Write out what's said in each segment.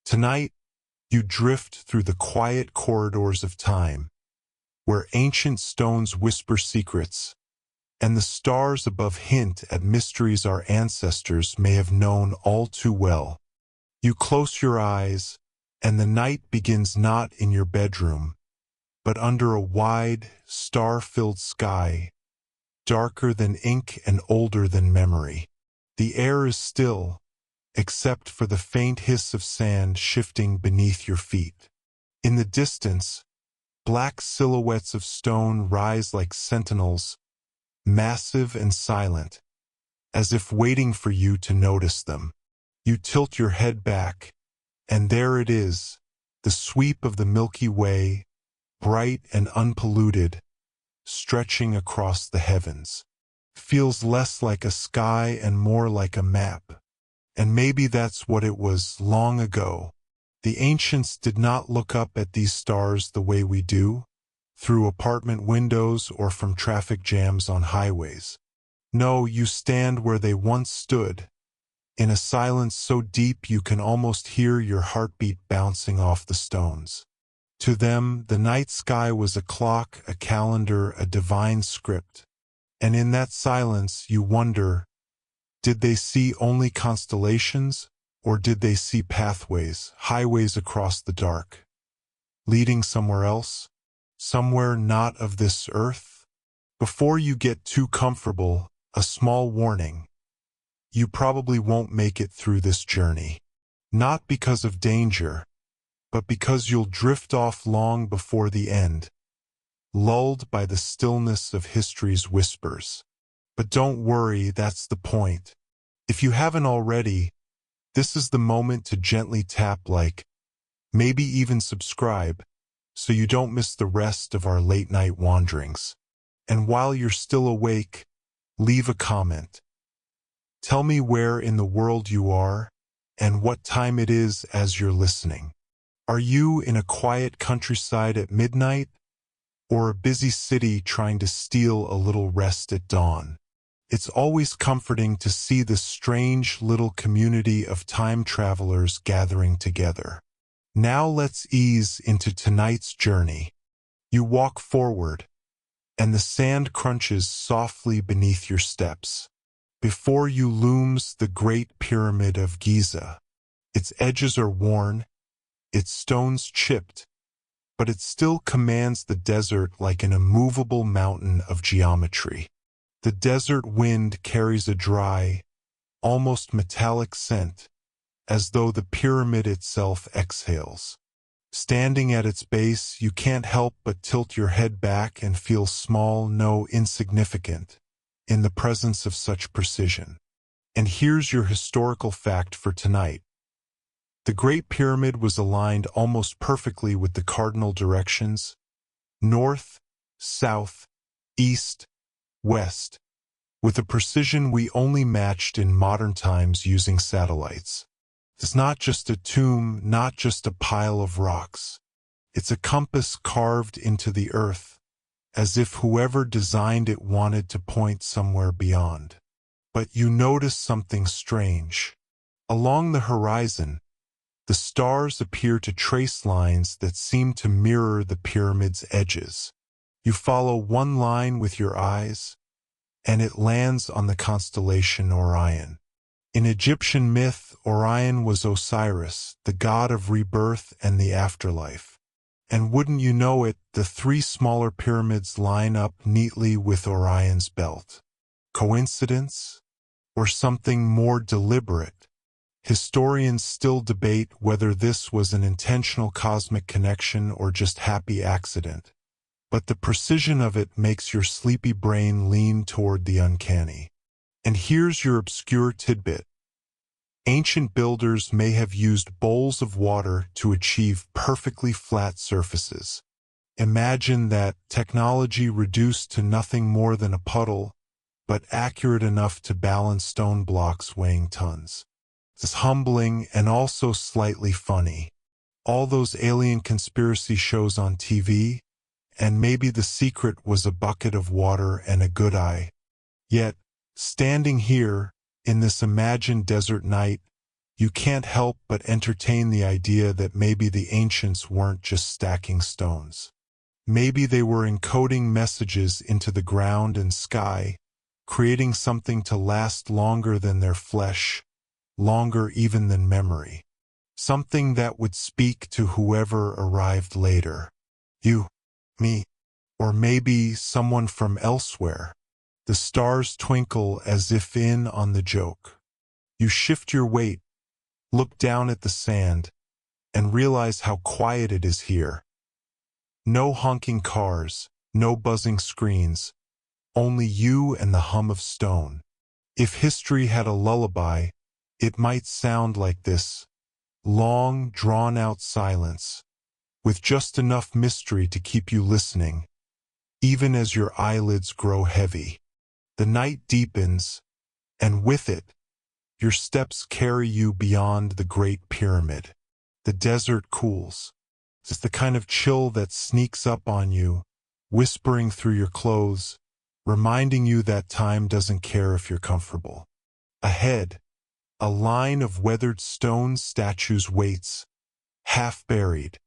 Tonight, you drift through the quiet corridors of time, where ancient stones whisper secrets, and the stars above hint at mysteries our ancestors may have known all too well. You close your eyes, and the night begins not in your bedroom, but under a wide, star-filled sky, darker than ink and older than memory. The air is still, except for the faint hiss of sand shifting beneath your feet. In the distance, black silhouettes of stone rise like sentinels, massive and silent, as if waiting for you to notice them. You tilt your head back, and there it is, the sweep of the Milky Way, bright and unpolluted, stretching across the heavens. Feels less like a sky and more like a map. And maybe that's what it was long ago. The ancients did not look up at these stars the way we do, through apartment windows or from traffic jams on highways. No, you stand where they once stood, in a silence so deep you can almost hear your heartbeat bouncing off the stones. To them, the night sky was a clock, a calendar, a divine script. And in that silence, you wonder, did they see only constellations, or did they see pathways, highways across the dark, leading somewhere else, somewhere not of this earth? Before you get too comfortable, a small warning. You probably won't make it through this journey. Not because of danger, but because you'll drift off long before the end, lulled by the stillness of history's whispers. But don't worry, that's the point. If you haven't already, this is the moment to gently tap like, maybe even subscribe, so you don't miss the rest of our late-night wanderings. And while you're still awake, leave a comment. Tell me where in the world you are, and what time it is as you're listening. Are you in a quiet countryside at midnight, or a busy city trying to steal a little rest at dawn? It's always comforting to see this strange little community of time travelers gathering together. Now let's ease into tonight's journey. You walk forward, and the sand crunches softly beneath your steps. Before you looms the Great Pyramid of Giza. Its edges are worn, its stones chipped, but it still commands the desert like an immovable mountain of geometry. The desert wind carries a dry, almost metallic scent, as though the pyramid itself exhales. Standing at its base, you can't help but tilt your head back and feel small, no, insignificant, in the presence of such precision. And here's your historical fact for tonight. The Great Pyramid was aligned almost perfectly with the cardinal directions, north, south, east, west, with a precision we only matched in modern times using satellites. It's not just a tomb, not just a pile of rocks. It's a compass carved into the earth, as if whoever designed it wanted to point somewhere beyond. But you notice something strange. Along the horizon, the stars appear to trace lines that seem to mirror the pyramid's edges. You follow one line with your eyes, and it lands on the constellation Orion. In Egyptian myth, Orion was Osiris, the god of rebirth and the afterlife. And wouldn't you know it, the three smaller pyramids line up neatly with Orion's belt. Coincidence? Or something more deliberate? Historians still debate whether this was an intentional cosmic connection or just happy accident. But the precision of it makes your sleepy brain lean toward the uncanny. And here's your obscure tidbit. Ancient builders may have used bowls of water to achieve perfectly flat surfaces. Imagine that technology reduced to nothing more than a puddle, but accurate enough to balance stone blocks weighing tons. It's humbling and also slightly funny. All those alien conspiracy shows on TV, and maybe the secret was a bucket of water and a good eye. Yet, standing here, in this imagined desert night, you can't help but entertain the idea that maybe the ancients weren't just stacking stones. Maybe they were encoding messages into the ground and sky, creating something to last longer than their flesh, longer even than memory. Something that would speak to whoever arrived later. You, me, or maybe someone from elsewhere. The stars twinkle as if in on the joke. You shift your weight, look down at the sand, and realize how quiet it is here. No honking cars, no buzzing screens, only you and the hum of stone. If history had a lullaby, it might sound like this: long, drawn-out silence, with just enough mystery to keep you listening, even as your eyelids grow heavy. The night deepens, and with it, your steps carry you beyond the Great Pyramid. The desert cools. It's the kind of chill that sneaks up on you, whispering through your clothes, reminding you that time doesn't care if you're comfortable. Ahead, a line of weathered stone statues waits, half buried,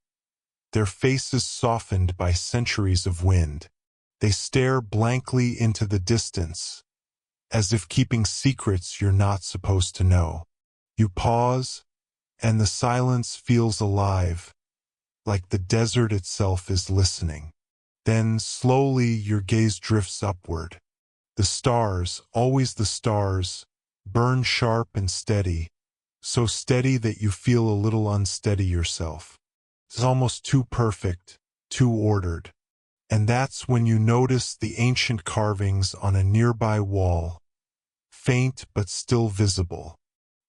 their faces softened by centuries of wind. They stare blankly into the distance, as if keeping secrets you're not supposed to know. You pause, and the silence feels alive, like the desert itself is listening. Then, slowly, your gaze drifts upward. The stars, always the stars, burn sharp and steady, so steady that you feel a little unsteady yourself. It's almost too perfect, too ordered. And that's when you notice the ancient carvings on a nearby wall, faint but still visible.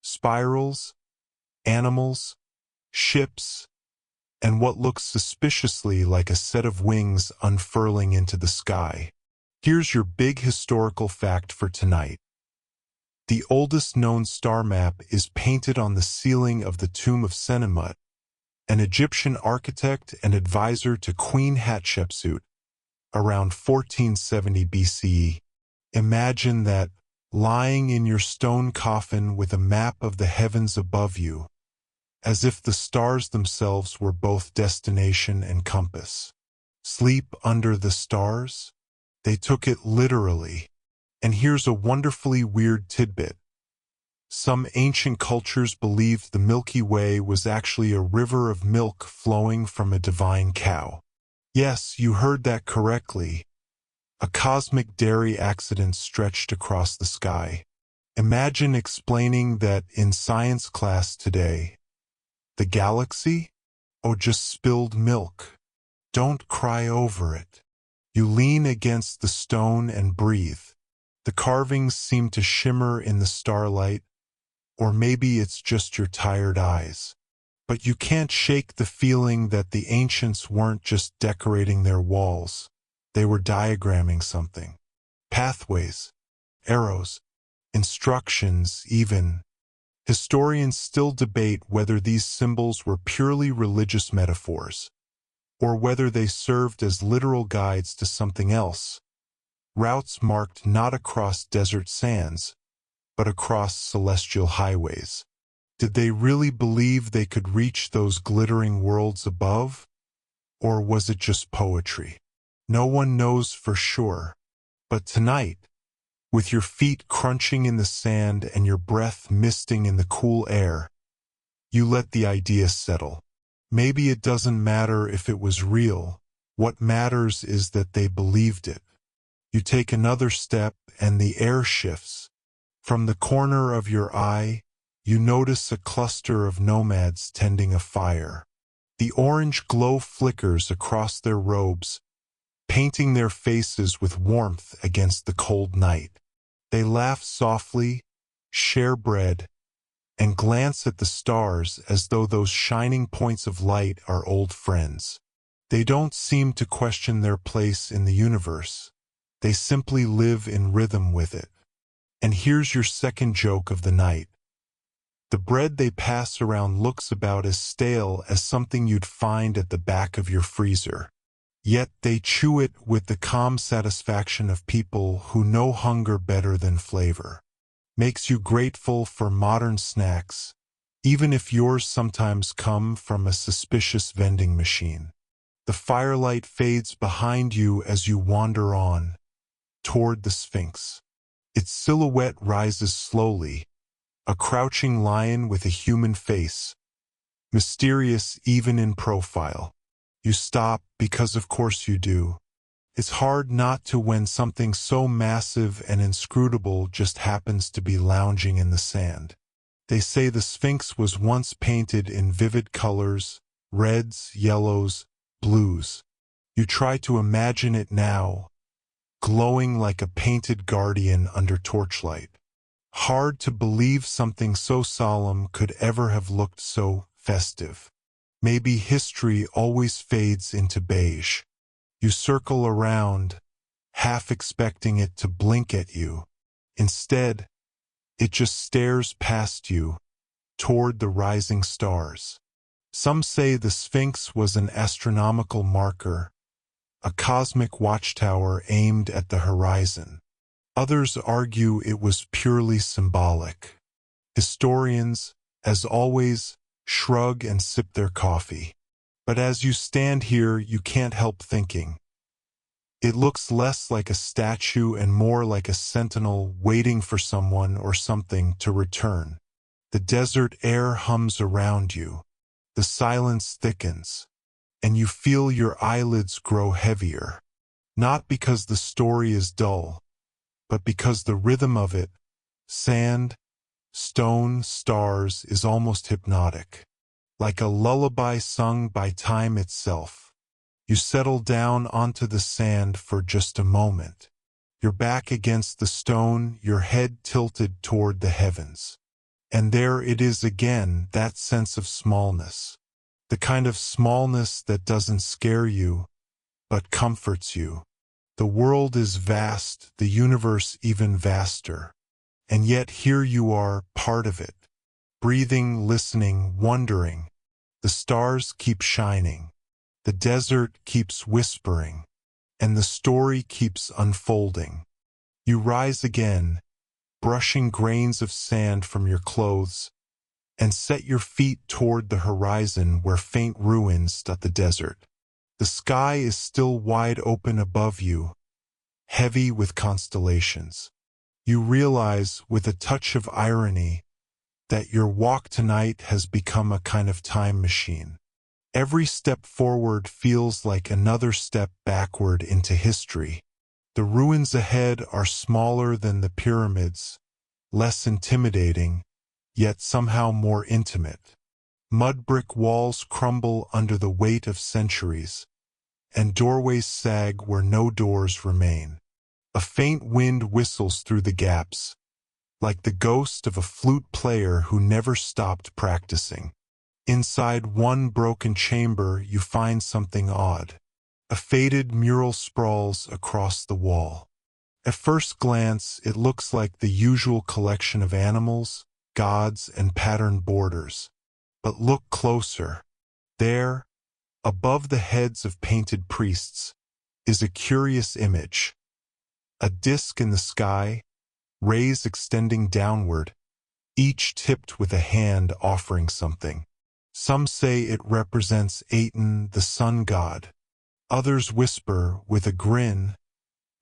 Spirals, animals, ships, and what looks suspiciously like a set of wings unfurling into the sky. Here's your big historical fact for tonight. The oldest known star map is painted on the ceiling of the tomb of Senenmut, an Egyptian architect and advisor to Queen Hatshepsut, around 1470 BCE. Imagine that, lying in your stone coffin with a map of the heavens above you, as if the stars themselves were both destination and compass. Sleep under the stars? They took it literally. And here's a wonderfully weird tidbit. Some ancient cultures believed the Milky Way was actually a river of milk flowing from a divine cow. Yes, you heard that correctly. A cosmic dairy accident stretched across the sky. Imagine explaining that in science class today. The galaxy? Oh, just spilled milk. Don't cry over it. You lean against the stone and breathe. The carvings seem to shimmer in the starlight, or maybe it's just your tired eyes. But you can't shake the feeling that the ancients weren't just decorating their walls. They were diagramming something. Pathways, arrows, instructions even. Historians still debate whether these symbols were purely religious metaphors, or whether they served as literal guides to something else. Routes marked not across desert sands, but across celestial highways. Did they really believe they could reach those glittering worlds above? Or was it just poetry? No one knows for sure. But tonight, with your feet crunching in the sand and your breath misting in the cool air, you let the idea settle. Maybe it doesn't matter if it was real. What matters is that they believed it. You take another step and the air shifts. From the corner of your eye, you notice a cluster of nomads tending a fire. The orange glow flickers across their robes, painting their faces with warmth against the cold night. They laugh softly, share bread, and glance at the stars as though those shining points of light are old friends. They don't seem to question their place in the universe. They simply live in rhythm with it. And here's your second joke of the night. The bread they pass around looks about as stale as something you'd find at the back of your freezer. Yet they chew it with the calm satisfaction of people who know hunger better than flavor. Makes you grateful for modern snacks, even if yours sometimes come from a suspicious vending machine. The firelight fades behind you as you wander on, toward the Sphinx. Its silhouette rises slowly, a crouching lion with a human face, mysterious even in profile. You stop because of course you do. It's hard not to when something so massive and inscrutable just happens to be lounging in the sand. They say the Sphinx was once painted in vivid colors, reds, yellows, blues. You try to imagine it now, glowing like a painted guardian under torchlight. Hard to believe something so solemn could ever have looked so festive. Maybe history always fades into beige. You circle around, half expecting it to blink at you. Instead, it just stares past you, toward the rising stars. Some say the Sphinx was an astronomical marker, a cosmic watchtower aimed at the horizon. Others argue it was purely symbolic. Historians, as always, shrug and sip their coffee. But as you stand here, you can't help thinking. It looks less like a statue and more like a sentinel waiting for someone or something to return. The desert air hums around you. The silence thickens, and you feel your eyelids grow heavier. Not because the story is dull, but because the rhythm of it, sand, stone, stars, is almost hypnotic. Like a lullaby sung by time itself. You settle down onto the sand for just a moment. Your back against the stone, your head tilted toward the heavens. And there it is again, that sense of smallness. The kind of smallness that doesn't scare you, but comforts you. The world is vast, the universe even vaster. And yet here you are, part of it. Breathing, listening, wondering. The stars keep shining. The desert keeps whispering. And the story keeps unfolding. You rise again, brushing grains of sand from your clothes, and set your feet toward the horizon where faint ruins dot the desert. The sky is still wide open above you, heavy with constellations. You realize, with a touch of irony, that your walk tonight has become a kind of time machine. Every step forward feels like another step backward into history. The ruins ahead are smaller than the pyramids, less intimidating, yet somehow more intimate. Mud brick walls crumble under the weight of centuries, and doorways sag where no doors remain. A faint wind whistles through the gaps, like the ghost of a flute player who never stopped practicing. Inside one broken chamber, you find something odd. A faded mural sprawls across the wall. At first glance, it looks like the usual collection of animals, gods, and patterned borders. But look closer. There, above the heads of painted priests, is a curious image. A disk in the sky, rays extending downward, each tipped with a hand offering something. Some say it represents Aten, the sun god. Others whisper, with a grin,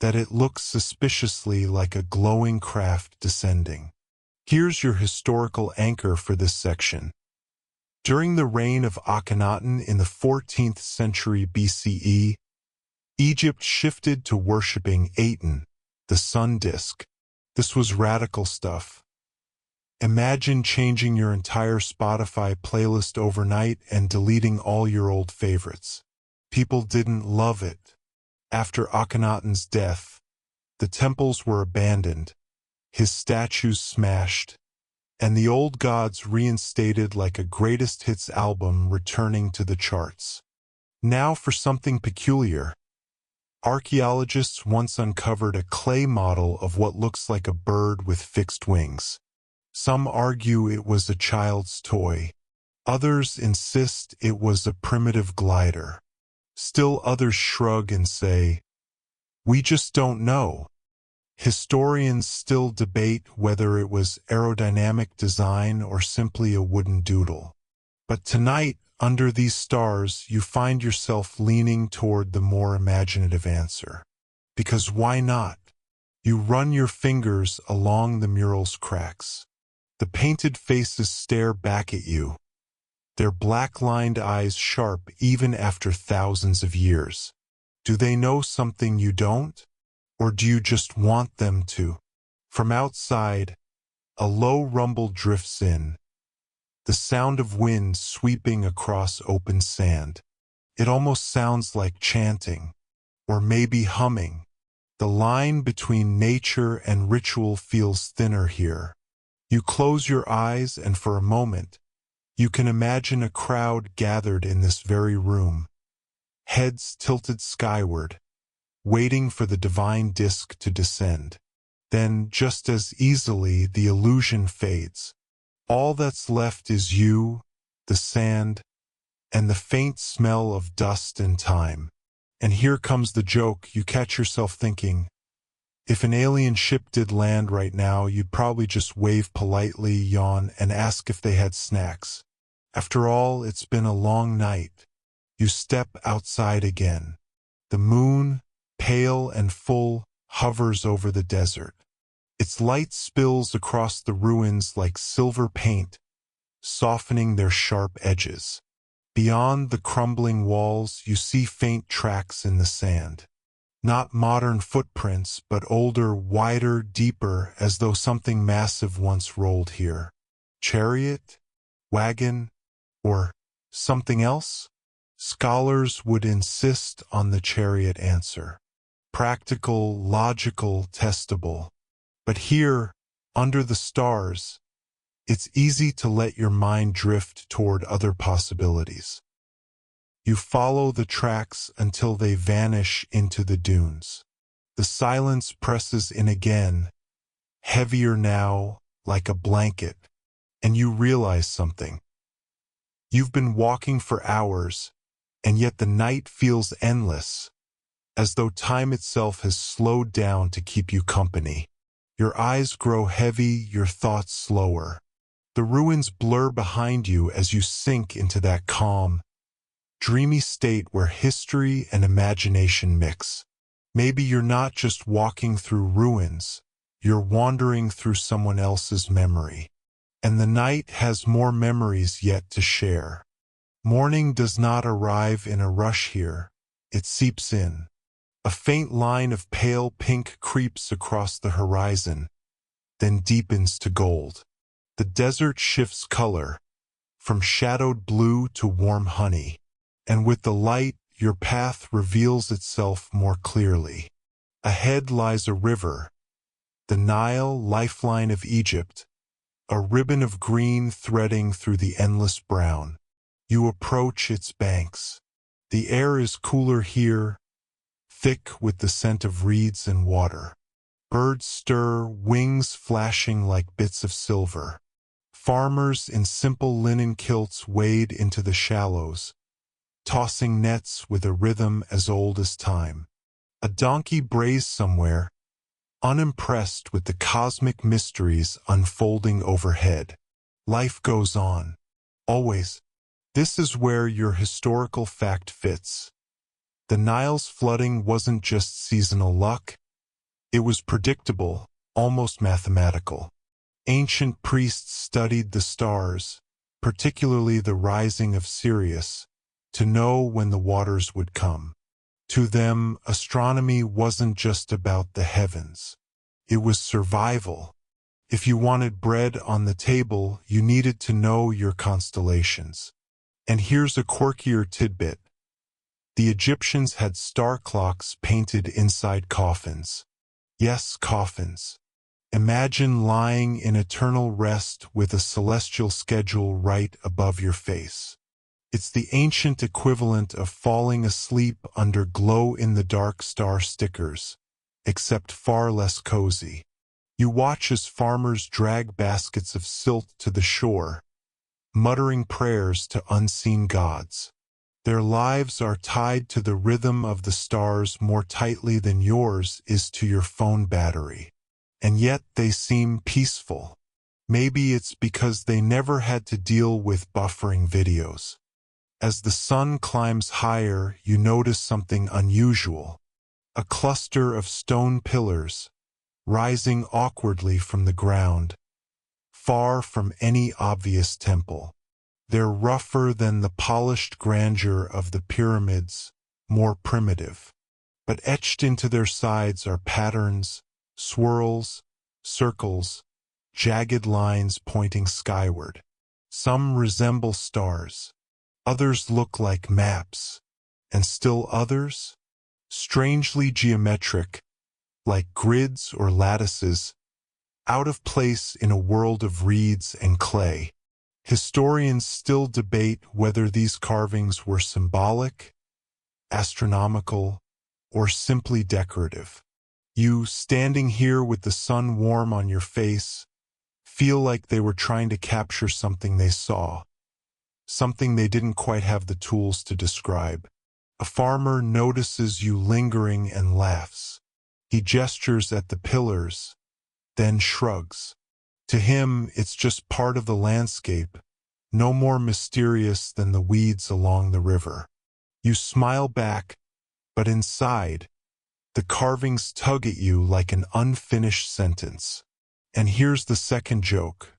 that it looks suspiciously like a glowing craft descending. Here's your historical anchor for this section. During the reign of Akhenaten in the 14th century BCE, Egypt shifted to worshipping Aten, the sun disk. This was radical stuff. Imagine changing your entire Spotify playlist overnight and deleting all your old favorites. People didn't love it. After Akhenaten's death, the temples were abandoned, his statues smashed, and the old gods reinstated like a greatest hits album returning to the charts. Now for something peculiar. Archaeologists once uncovered a clay model of what looks like a bird with fixed wings. Some argue it was a child's toy. Others insist it was a primitive glider. Still others shrug and say, "We just don't know." Historians still debate whether it was aerodynamic design or simply a wooden doodle. But tonight, under these stars, you find yourself leaning toward the more imaginative answer. Because why not? You run your fingers along the mural's cracks. The painted faces stare back at you, their black-lined eyes sharp even after thousands of years. Do they know something you don't? Or do you just want them to? From outside, a low rumble drifts in, the sound of wind sweeping across open sand. It almost sounds like chanting, or maybe humming. The line between nature and ritual feels thinner here. You close your eyes and for a moment, you can imagine a crowd gathered in this very room, heads tilted skyward, waiting for the divine disk to descend. Then, just as easily, the illusion fades. All that's left is you, the sand, and the faint smell of dust and time. And here comes the joke. You catch yourself thinking, if an alien ship did land right now, you'd probably just wave politely, yawn, and ask if they had snacks. After all, it's been a long night. You step outside again. The moon, pale and full, hovers over the desert. Its light spills across the ruins like silver paint, softening their sharp edges. Beyond the crumbling walls, you see faint tracks in the sand. Not modern footprints, but older, wider, deeper, as though something massive once rolled here. Chariot? Wagon? Or something else? Scholars would insist on the chariot answer. Practical, logical, testable. But here, under the stars, it's easy to let your mind drift toward other possibilities. You follow the tracks until they vanish into the dunes. The silence presses in again, heavier now, like a blanket, and you realize something. You've been walking for hours, and yet the night feels endless, as though time itself has slowed down to keep you company. Your eyes grow heavy, your thoughts slower. The ruins blur behind you as you sink into that calm, dreamy state where history and imagination mix. Maybe you're not just walking through ruins, you're wandering through someone else's memory. And the night has more memories yet to share. Morning does not arrive in a rush here, it seeps in. A faint line of pale pink creeps across the horizon, then deepens to gold. The desert shifts color, from shadowed blue to warm honey, and with the light, your path reveals itself more clearly. Ahead lies a river, the Nile, lifeline of Egypt, a ribbon of green threading through the endless brown. You approach its banks. The air is cooler here, thick with the scent of reeds and water. Birds stir, wings flashing like bits of silver. Farmers in simple linen kilts wade into the shallows, tossing nets with a rhythm as old as time. A donkey brays somewhere, unimpressed with the cosmic mysteries unfolding overhead. Life goes on. Always. This is where your historical fact fits. The Nile's flooding wasn't just seasonal luck. It was predictable, almost mathematical. Ancient priests studied the stars, particularly the rising of Sirius, to know when the waters would come. To them, astronomy wasn't just about the heavens. It was survival. If you wanted bread on the table, you needed to know your constellations. And here's a quirkier tidbit. The Egyptians had star clocks painted inside coffins. Yes, coffins. Imagine lying in eternal rest with a celestial schedule right above your face. It's the ancient equivalent of falling asleep under glow-in-the-dark star stickers, except far less cozy. You watch as farmers drag baskets of silt to the shore, muttering prayers to unseen gods. Their lives are tied to the rhythm of the stars more tightly than yours is to your phone battery. and yet they seem peaceful. Maybe it's because they never had to deal with buffering videos. As the sun climbs higher, you notice something unusual. A cluster of stone pillars, rising awkwardly from the ground, far from any obvious temple. They're rougher than the polished grandeur of the pyramids, more primitive. But etched into their sides are patterns, swirls, circles, jagged lines pointing skyward. Some resemble stars. Others look like maps. And still others, strangely geometric, like grids or lattices, out of place in a world of reeds and clay. Historians still debate whether these carvings were symbolic, astronomical, or simply decorative. You, standing here with the sun warm on your face, feel like they were trying to capture something they saw, something they didn't quite have the tools to describe. A farmer notices you lingering and laughs. He gestures at the pillars, then shrugs. To him, it's just part of the landscape, no more mysterious than the weeds along the river. You smile back, but inside, the carvings tug at you like an unfinished sentence. And here's the second joke.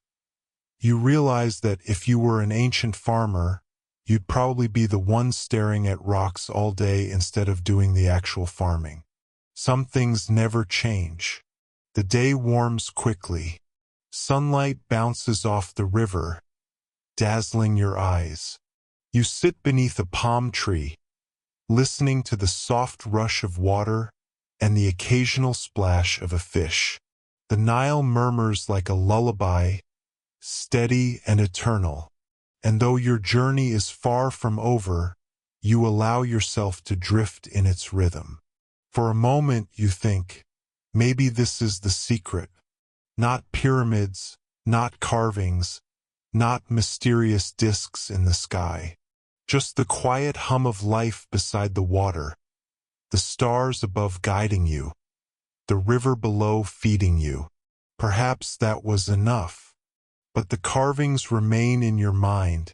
You realize that if you were an ancient farmer, you'd probably be the one staring at rocks all day instead of doing the actual farming. Some things never change. The day warms quickly. Sunlight bounces off the river, dazzling your eyes. You sit beneath a palm tree, listening to the soft rush of water and the occasional splash of a fish. The Nile murmurs like a lullaby, steady and eternal. And though your journey is far from over, you allow yourself to drift in its rhythm. For a moment you think, maybe this is the secret. Not pyramids, not carvings, not mysterious discs in the sky. Just the quiet hum of life beside the water, the stars above guiding you, the river below feeding you. Perhaps that was enough. But the carvings remain in your mind,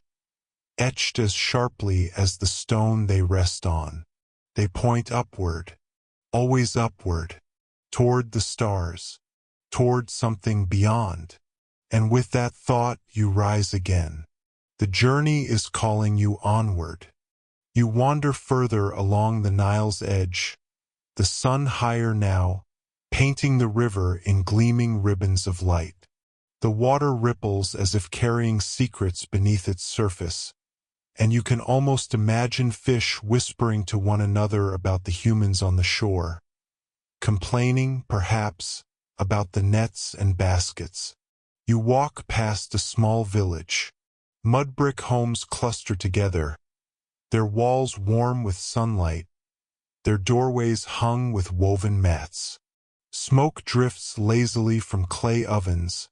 etched as sharply as the stone they rest on. They point upward, always upward, toward the stars, toward something beyond. And with that thought, you rise again. The journey is calling you onward. You wander further along the Nile's edge, the sun higher now, painting the river in gleaming ribbons of light. The water ripples as if carrying secrets beneath its surface, and you can almost imagine fish whispering to one another about the humans on the shore, complaining, perhaps, about the nets and baskets. You walk past a small village. Mud brick homes cluster together, their walls warm with sunlight, their doorways hung with woven mats. Smoke drifts lazily from clay ovens,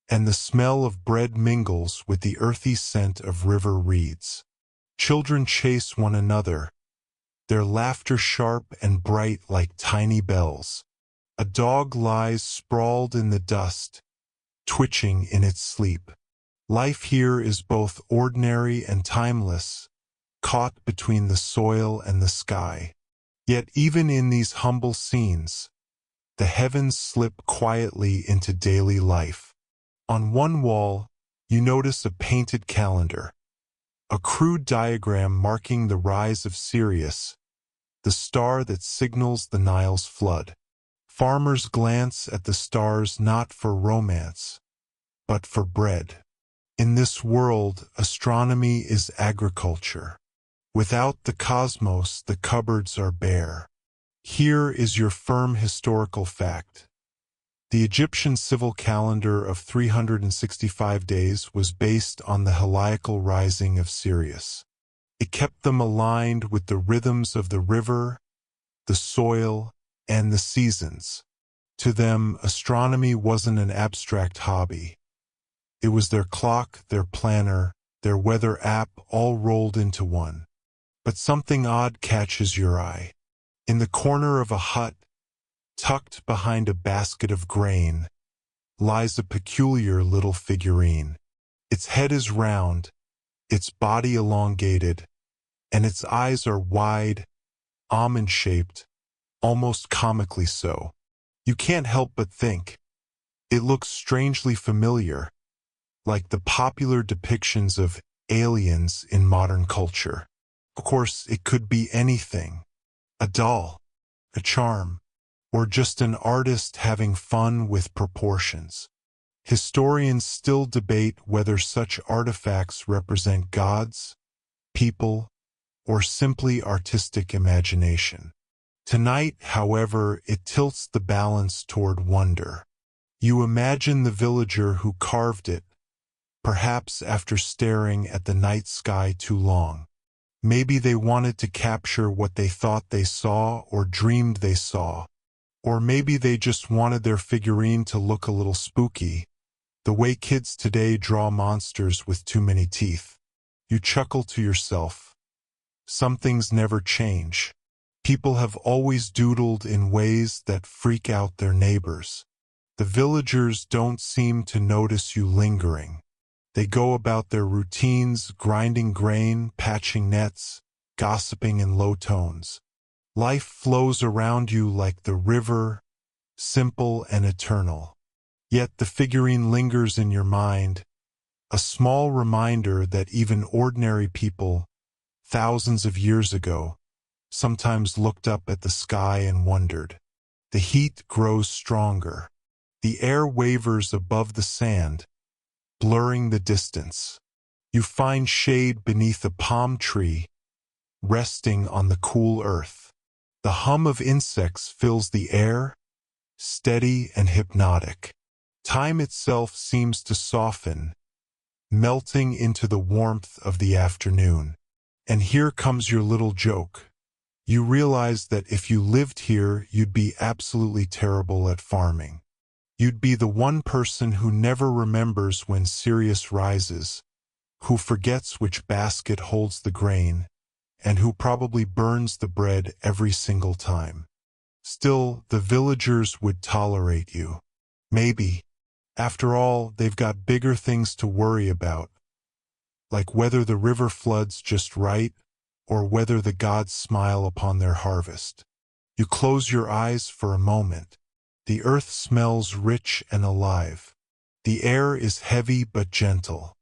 and the smell of bread mingles with the earthy scent of river reeds. Children chase one another, their laughter sharp and bright like tiny bells. A dog lies sprawled in the dust, twitching in its sleep. Life here is both ordinary and timeless, caught between the soil and the sky. Yet even in these humble scenes, the heavens slip quietly into daily life. On one wall, you notice a painted calendar, a crude diagram marking the rise of Sirius, the star that signals the Nile's flood. Farmers glance at the stars not for romance, but for bread. In this world, astronomy is agriculture. Without the cosmos, the cupboards are bare. Here is your firm historical fact. The Egyptian civil calendar of 365 days was based on the heliacal rising of Sirius. It kept them aligned with the rhythms of the river, the soil, and the seasons. To them, astronomy wasn't an abstract hobby. It was their clock, their planner, their weather app all rolled into one. But something odd catches your eye. In the corner of a hut, Tucked behind a basket of grain lies a peculiar little figurine. Its head is round, its body elongated, and its eyes are wide, almond-shaped, almost comically so. You can't help but think, it looks strangely familiar, like the popular depictions of aliens in modern culture. Of course, it could be anything. A doll, a charm, or just an artist having fun with proportions. Historians still debate whether such artifacts represent gods, people, or simply artistic imagination. Tonight, however, it tilts the balance toward wonder. You imagine the villager who carved it, perhaps after staring at the night sky too long. Maybe they wanted to capture what they thought they saw or dreamed they saw. Or maybe they just wanted their figurine to look a little spooky, the way kids today draw monsters with too many teeth. You chuckle to yourself. Some things never change. People have always doodled in ways that freak out their neighbors. The villagers don't seem to notice you lingering. They go about their routines, grinding grain, patching nets, gossiping in low tones. Life flows around you like the river, simple and eternal. Yet the figurine lingers in your mind, a small reminder that even ordinary people, thousands of years ago, sometimes looked up at the sky and wondered. The heat grows stronger. The air wavers above the sand, blurring the distance. You find shade beneath a palm tree, resting on the cool earth. The hum of insects fills the air, steady and hypnotic. Time itself seems to soften, melting into the warmth of the afternoon. And here comes your little joke. You realize that if you lived here, you'd be absolutely terrible at farming. You'd be the one person who never remembers when Sirius rises, who forgets which basket holds the grain, and who probably burns the bread every single time. Still, the villagers would tolerate you. Maybe. After all, they've got bigger things to worry about, like whether the river floods just right, or whether the gods smile upon their harvest. You close your eyes for a moment. The earth smells rich and alive. The air is heavy but gentle.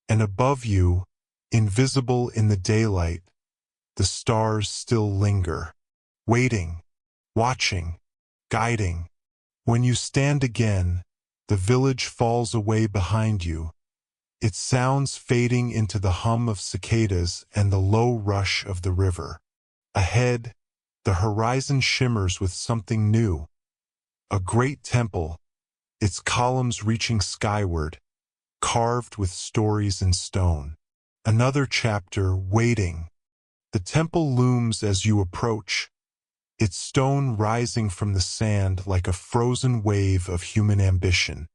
And above you, invisible in the daylight, the stars still linger, waiting, watching, guiding. When you stand again, the village falls away behind you, its sounds fading into the hum of cicadas and the low rush of the river. Ahead, the horizon shimmers with something new. A great temple, its columns reaching skyward, carved with stories in stone. Another chapter waiting. The temple looms as you approach, its stone rising from the sand like a frozen wave of human ambition.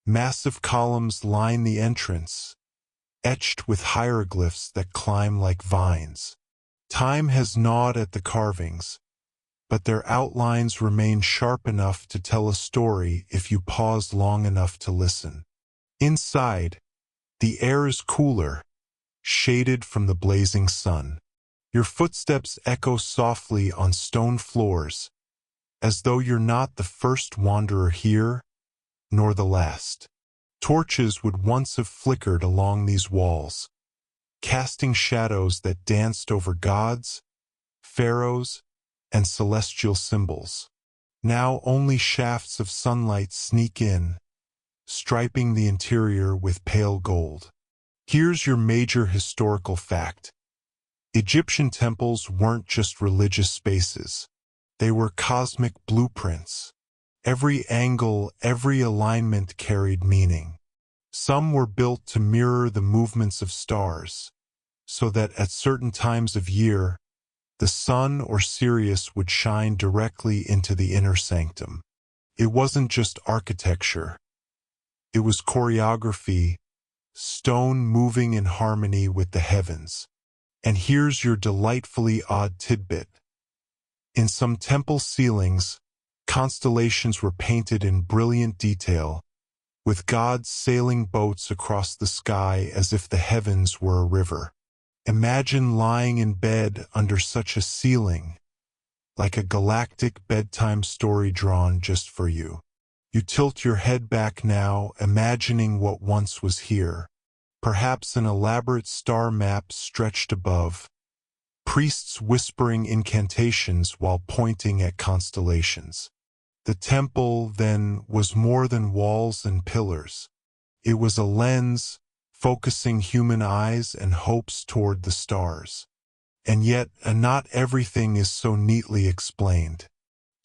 Massive columns line the entrance, etched with hieroglyphs that climb like vines. Time has gnawed at the carvings, but their outlines remain sharp enough to tell a story if you pause long enough to listen. Inside, the air is cooler, shaded from the blazing sun. Your footsteps echo softly on stone floors, as though you're not the first wanderer here, nor the last. Torches would once have flickered along these walls, casting shadows that danced over gods, pharaohs, and celestial symbols. Now only shafts of sunlight sneak in, striping the interior with pale gold. Here's your major historical fact. Egyptian temples weren't just religious spaces. They were cosmic blueprints. Every angle, every alignment carried meaning. Some were built to mirror the movements of stars, so that at certain times of year, the sun or Sirius would shine directly into the inner sanctum. It wasn't just architecture. It was choreography, stone moving in harmony with the heavens. And here's your delightfully odd tidbit. In some temple ceilings, constellations were painted in brilliant detail, with gods sailing boats across the sky as if the heavens were a river. Imagine lying in bed under such a ceiling, like a galactic bedtime story drawn just for you. You tilt your head back now, imagining what once was here. Perhaps an elaborate star map stretched above, priests whispering incantations while pointing at constellations. The temple, then, was more than walls and pillars. It was a lens, focusing human eyes and hopes toward the stars. And yet, not everything is so neatly explained.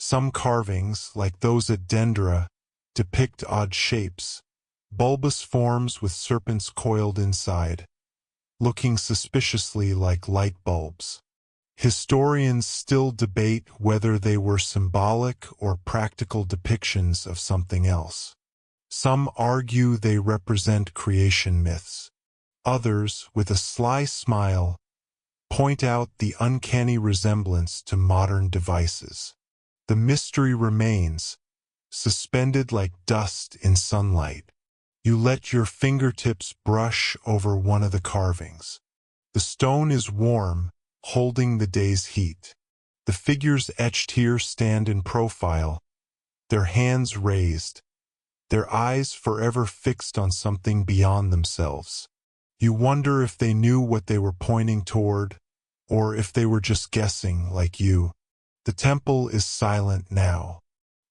Some carvings, like those at Dendra, depict odd shapes, bulbous forms with serpents coiled inside, looking suspiciously like light bulbs. Historians still debate whether they were symbolic or practical depictions of something else. Some argue they represent creation myths. Others, with a sly smile, point out the uncanny resemblance to modern devices. The mystery remains, suspended like dust in sunlight. You let your fingertips brush over one of the carvings. The stone is warm, holding the day's heat. The figures etched here stand in profile, their hands raised, their eyes forever fixed on something beyond themselves. You wonder if they knew what they were pointing toward, or if they were just guessing like you. The temple is silent now.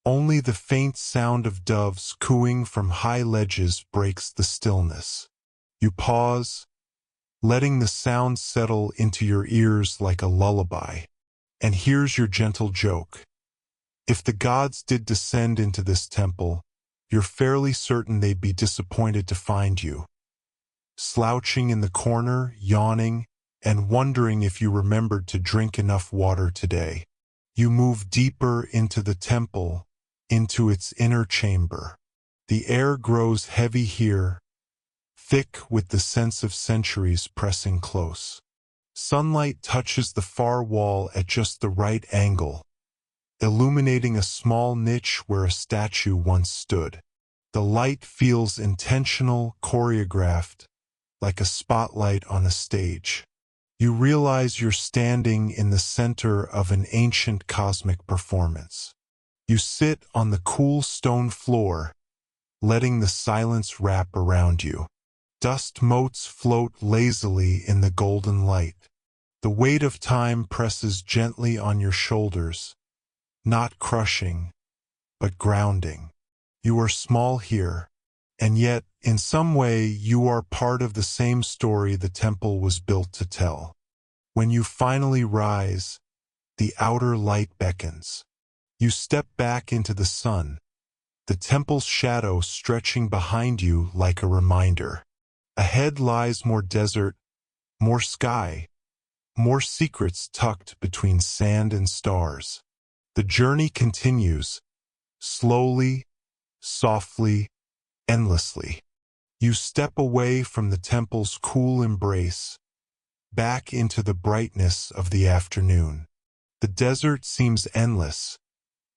Only the faint sound of doves cooing from high ledges breaks the stillness. You pause, letting the sound settle into your ears like a lullaby. And here's your gentle joke. If the gods did descend into this temple, you're fairly certain they'd be disappointed to find you, slouching in the corner, yawning, and wondering if you remembered to drink enough water today. You move deeper into the temple, into its inner chamber. The air grows heavy here, thick with the sense of centuries pressing close. Sunlight touches the far wall at just the right angle, illuminating a small niche where a statue once stood. The light feels intentional, choreographed, like a spotlight on a stage. You realize you're standing in the center of an ancient cosmic performance. You sit on the cool stone floor, letting the silence wrap around you. Dust motes float lazily in the golden light. The weight of time presses gently on your shoulders, not crushing, but grounding. You are small here, and yet, in some way, you are part of the same story the temple was built to tell. When you finally rise, the outer light beckons. You step back into the sun, the temple's shadow stretching behind you like a reminder. Ahead lies more desert, more sky, more secrets tucked between sand and stars. The journey continues, slowly, softly, endlessly. You step away from the temple's cool embrace, back into the brightness of the afternoon. The desert seems endless,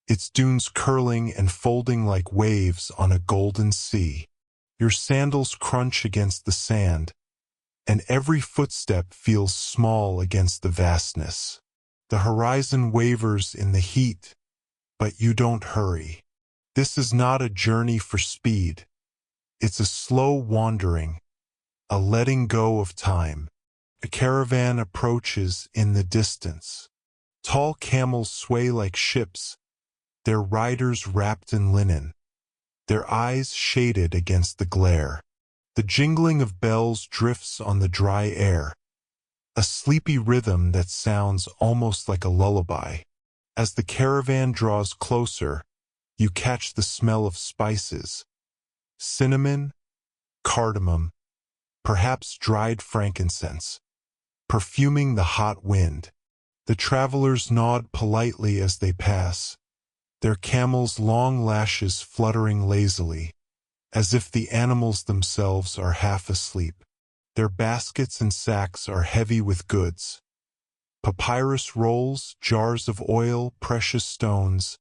its dunes curling and folding like waves on a golden sea. Your sandals crunch against the sand, and every footstep feels small against the vastness. The horizon wavers in the heat, but you don't hurry. This is not a journey for speed. It's a slow wandering, a letting go of time. A caravan approaches in the distance. Tall camels sway like ships, their riders wrapped in linen, their eyes shaded against the glare. The jingling of bells drifts on the dry air, a sleepy rhythm that sounds almost like a lullaby. As the caravan draws closer, you catch the smell of spices, cinnamon, cardamom, perhaps dried frankincense, perfuming the hot wind. The travelers nod politely as they pass, their camels' long lashes fluttering lazily, as if the animals themselves are half asleep. Their baskets and sacks are heavy with goods. Papyrus rolls, jars of oil, precious stones,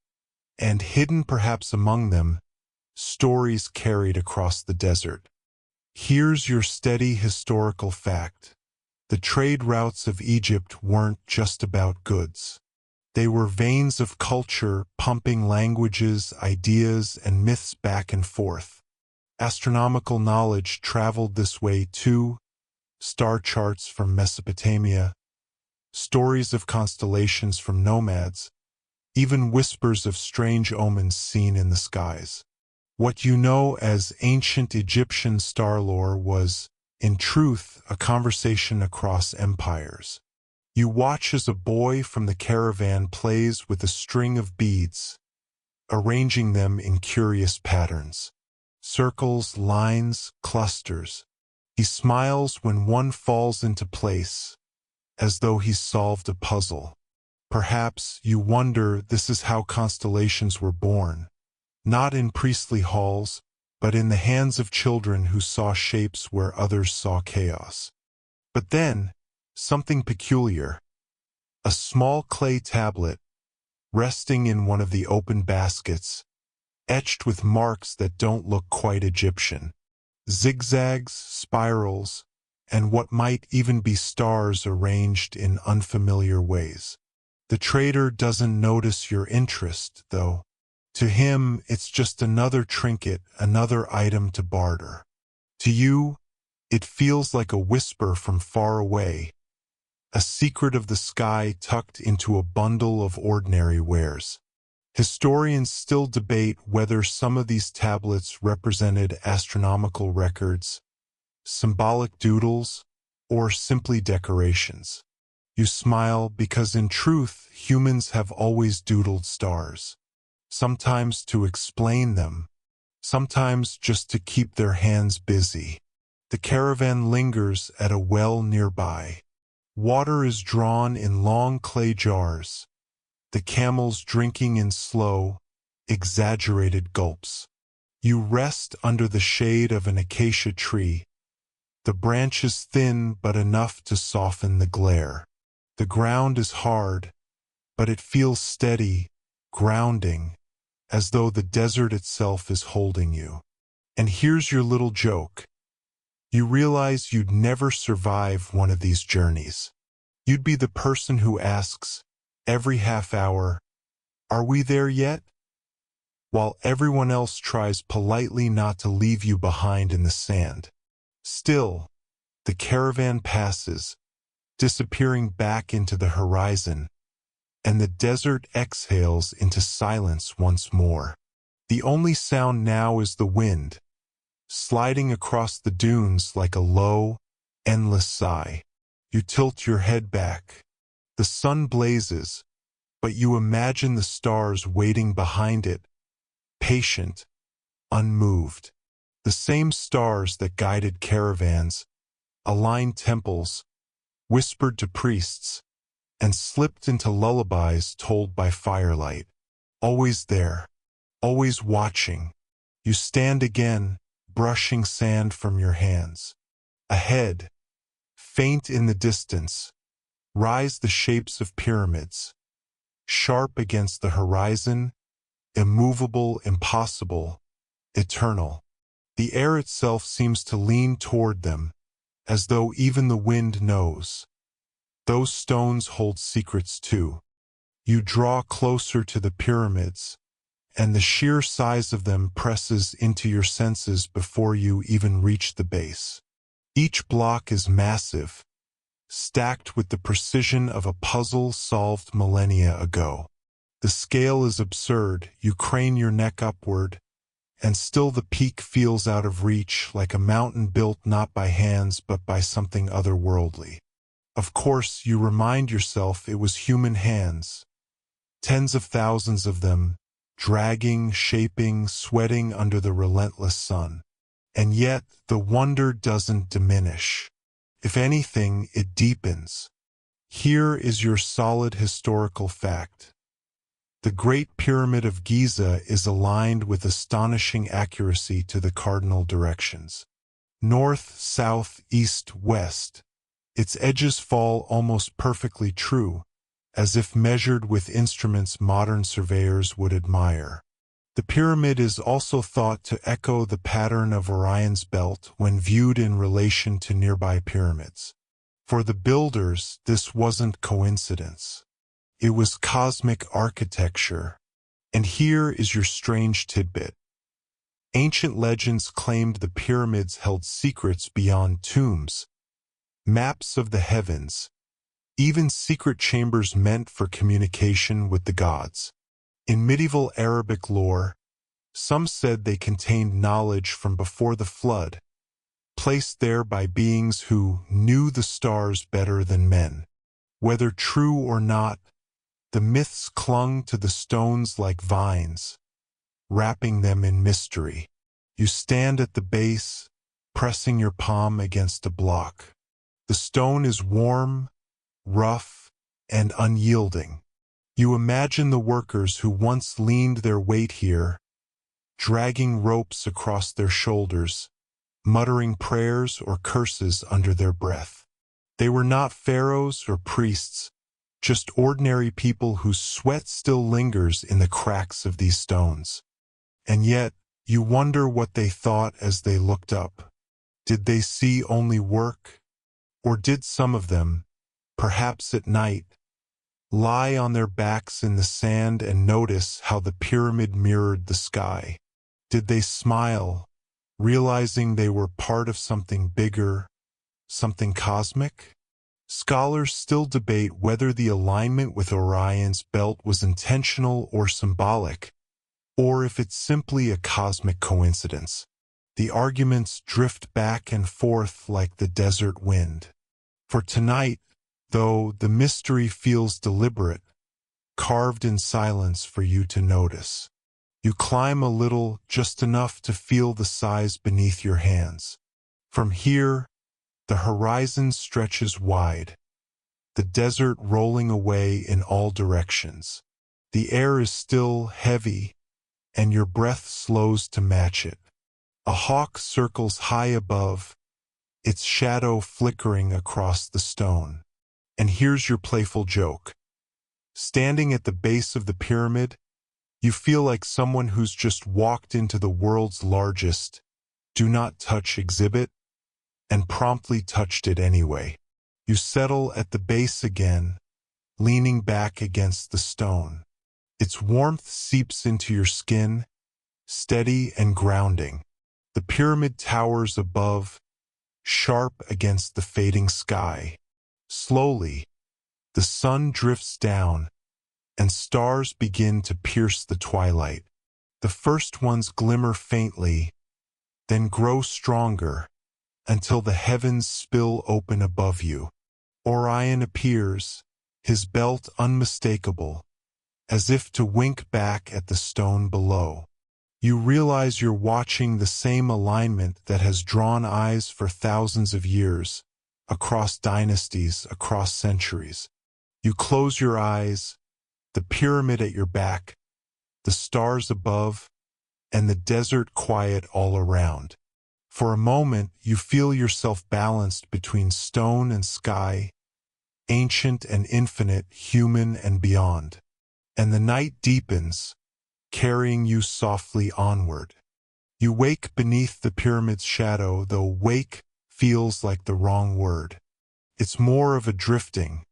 and hidden perhaps among them, stories carried across the desert. Here's your steady historical fact. The trade routes of Egypt weren't just about goods. They were veins of culture, pumping languages, ideas, and myths back and forth. Astronomical knowledge traveled this way too, star charts from Mesopotamia, stories of constellations from nomads, even whispers of strange omens seen in the skies. What you know as ancient Egyptian star lore was, in truth, a conversation across empires. You watch as a boy from the caravan plays with a string of beads, arranging them in curious patterns. Circles, lines, clusters. He smiles when one falls into place, as though he's solved a puzzle. Perhaps you wonder this is how constellations were born, not in priestly halls, but in the hands of children who saw shapes where others saw chaos. But then, something peculiar. A small clay tablet, resting in one of the open baskets, etched with marks that don't look quite Egyptian. Zigzags, spirals, and what might even be stars arranged in unfamiliar ways. The trader doesn't notice your interest, though. To him, it's just another trinket, another item to barter. To you, it feels like a whisper from far away, a secret of the sky tucked into a bundle of ordinary wares. Historians still debate whether some of these tablets represented astronomical records, symbolic doodles, or simply decorations. You smile because in truth, humans have always doodled stars. Sometimes to explain them, sometimes just to keep their hands busy. The caravan lingers at a well nearby. Water is drawn in long clay jars, the camels drinking in slow, exaggerated gulps. You rest under the shade of an acacia tree, the branches thin but enough to soften the glare. The ground is hard, but it feels steady, grounding, as though the desert itself is holding you. And here's your little joke. You realize you'd never survive one of these journeys. You'd be the person who asks, every half hour, "Are we there yet?" While everyone else tries politely not to leave you behind in the sand. Still, the caravan passes, disappearing back into the horizon, and the desert exhales into silence once more. The only sound now is the wind, sliding across the dunes like a low, endless sigh. You tilt your head back. The sun blazes, but you imagine the stars waiting behind it, patient, unmoved. The same stars that guided caravans, aligned temples, whispered to priests, and slipped into lullabies told by firelight. Always there, always watching. You stand again, brushing sand from your hands. Ahead, faint in the distance, rise the shapes of pyramids, sharp against the horizon, immovable, impossible, eternal. The air itself seems to lean toward them, as though even the wind knows. Those stones hold secrets too. You draw closer to the pyramids, and the sheer size of them presses into your senses before you even reach the base. Each block is massive, stacked with the precision of a puzzle solved millennia ago. The scale is absurd. You crane your neck upward, and still the peak feels out of reach, like a mountain built not by hands but by something otherworldly. Of course, you remind yourself it was human hands, tens of thousands of them, dragging, shaping, sweating under the relentless sun. And yet, the wonder doesn't diminish. If anything, it deepens. Here is your solid historical fact. The Great Pyramid of Giza is aligned with astonishing accuracy to the cardinal directions. North, south, east, west. Its edges fall almost perfectly true, as if measured with instruments modern surveyors would admire. The pyramid is also thought to echo the pattern of Orion's belt when viewed in relation to nearby pyramids. For the builders, this wasn't coincidence. It was cosmic architecture. And here is your strange tidbit. Ancient legends claimed the pyramids held secrets beyond tombs, maps of the heavens, even secret chambers meant for communication with the gods. In medieval Arabic lore, some said they contained knowledge from before the flood, placed there by beings who knew the stars better than men. Whether true or not, the myths clung to the stones like vines, wrapping them in mystery. You stand at the base, pressing your palm against a block. The stone is warm, rough, and unyielding. You imagine the workers who once leaned their weight here, dragging ropes across their shoulders, muttering prayers or curses under their breath. They were not pharaohs or priests, just ordinary people whose sweat still lingers in the cracks of these stones. And yet, you wonder what they thought as they looked up. Did they see only work? Or did some of them, perhaps at night, lie on their backs in the sand and notice how the pyramid mirrored the sky? Did they smile, realizing they were part of something bigger, something cosmic? Scholars still debate whether the alignment with Orion's belt was intentional or symbolic, or if it's simply a cosmic coincidence. The arguments drift back and forth like the desert wind. For tonight, though, the mystery feels deliberate, carved in silence for you to notice. You climb a little, just enough to feel the size beneath your hands. From here, the horizon stretches wide, the desert rolling away in all directions. The air is still heavy, and your breath slows to match it. A hawk circles high above, its shadow flickering across the stone. And here's your playful joke. Standing at the base of the pyramid, you feel like someone who's just walked into the world's largest "do not touch" exhibit, and promptly touched it anyway. You settle at the base again, leaning back against the stone. Its warmth seeps into your skin, steady and grounding. The pyramid towers above, sharp against the fading sky. Slowly, the sun drifts down, and stars begin to pierce the twilight. The first ones glimmer faintly, then grow stronger, until the heavens spill open above you. Orion appears, his belt unmistakable, as if to wink back at the stone below. You realize you're watching the same alignment that has drawn eyes for thousands of years, across dynasties, across centuries. You close your eyes, the pyramid at your back, the stars above, and the desert quiet all around. For a moment, you feel yourself balanced between stone and sky, ancient and infinite, human and beyond. And the night deepens, carrying you softly onward. You wake beneath the pyramid's shadow, though wake feels like the wrong word. It's more of a drifting,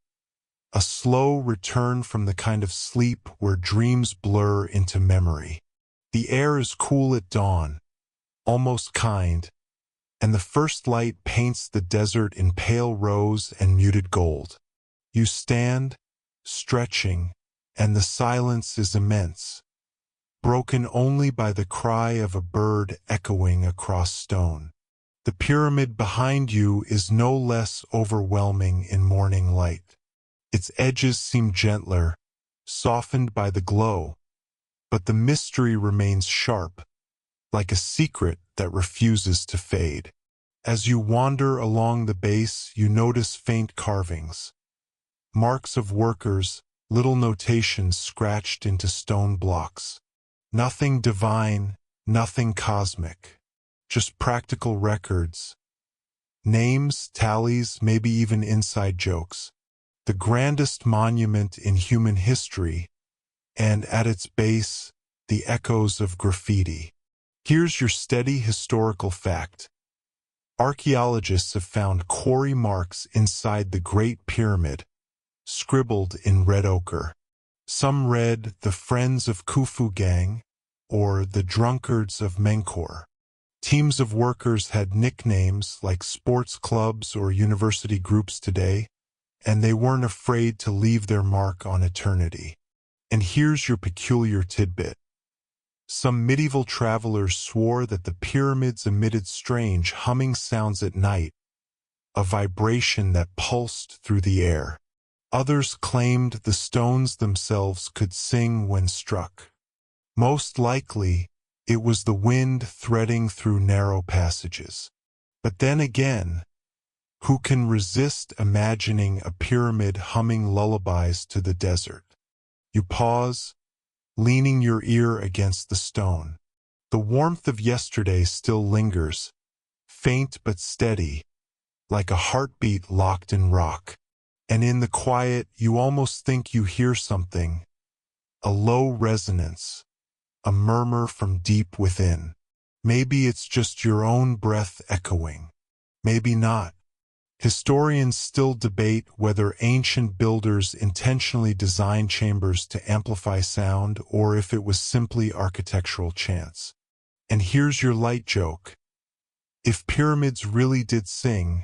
a slow return from the kind of sleep where dreams blur into memory. The air is cool at dawn, almost kind, and the first light paints the desert in pale rose and muted gold. You stand, stretching, and the silence is immense, broken only by the cry of a bird echoing across stone. The pyramid behind you is no less overwhelming in morning light. Its edges seem gentler, softened by the glow, but the mystery remains sharp, like a secret that refuses to fade. As you wander along the base, you notice faint carvings, marks of workers, little notations scratched into stone blocks. Nothing divine, nothing cosmic, just practical records, names, tallies, maybe even inside jokes. the grandest monument in human history, and at its base, the echoes of graffiti. Here's your steady historical fact. Archaeologists have found quarry marks inside the Great Pyramid, scribbled in red ochre. Some read the Friends of Khufu Gang or the Drunkards of Menkor. Teams of workers had nicknames like sports clubs or university groups today, and they weren't afraid to leave their mark on eternity. And here's your peculiar tidbit. Some medieval travelers swore that the pyramids emitted strange humming sounds at night, a vibration that pulsed through the air. Others claimed the stones themselves could sing when struck. Most likely, it was the wind threading through narrow passages. But then again, who can resist imagining a pyramid humming lullabies to the desert? You pause, leaning your ear against the stone. The warmth of yesterday still lingers, faint but steady, like a heartbeat locked in rock. And in the quiet, you almost think you hear something, a low resonance, a murmur from deep within. Maybe it's just your own breath echoing. Maybe not. Historians still debate whether ancient builders intentionally designed chambers to amplify sound or if it was simply architectural chance. And here's your light joke. If pyramids really did sing,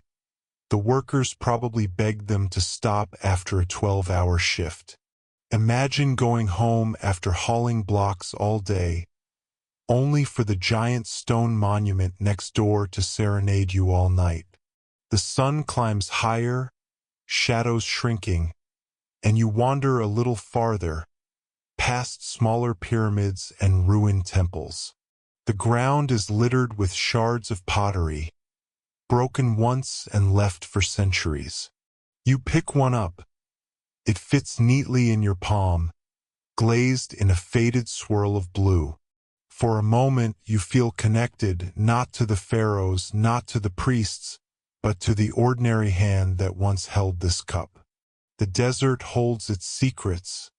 the workers probably begged them to stop after a 12-hour shift. Imagine going home after hauling blocks all day, only for the giant stone monument next door to serenade you all night. The sun climbs higher, shadows shrinking, and you wander a little farther, past smaller pyramids and ruined temples. The ground is littered with shards of pottery, broken once and left for centuries. You pick one up. It fits neatly in your palm, glazed in a faded swirl of blue. For a moment you feel connected not to the pharaohs, not to the priests, but to the ordinary hand that once held this cup. The desert holds its secrets,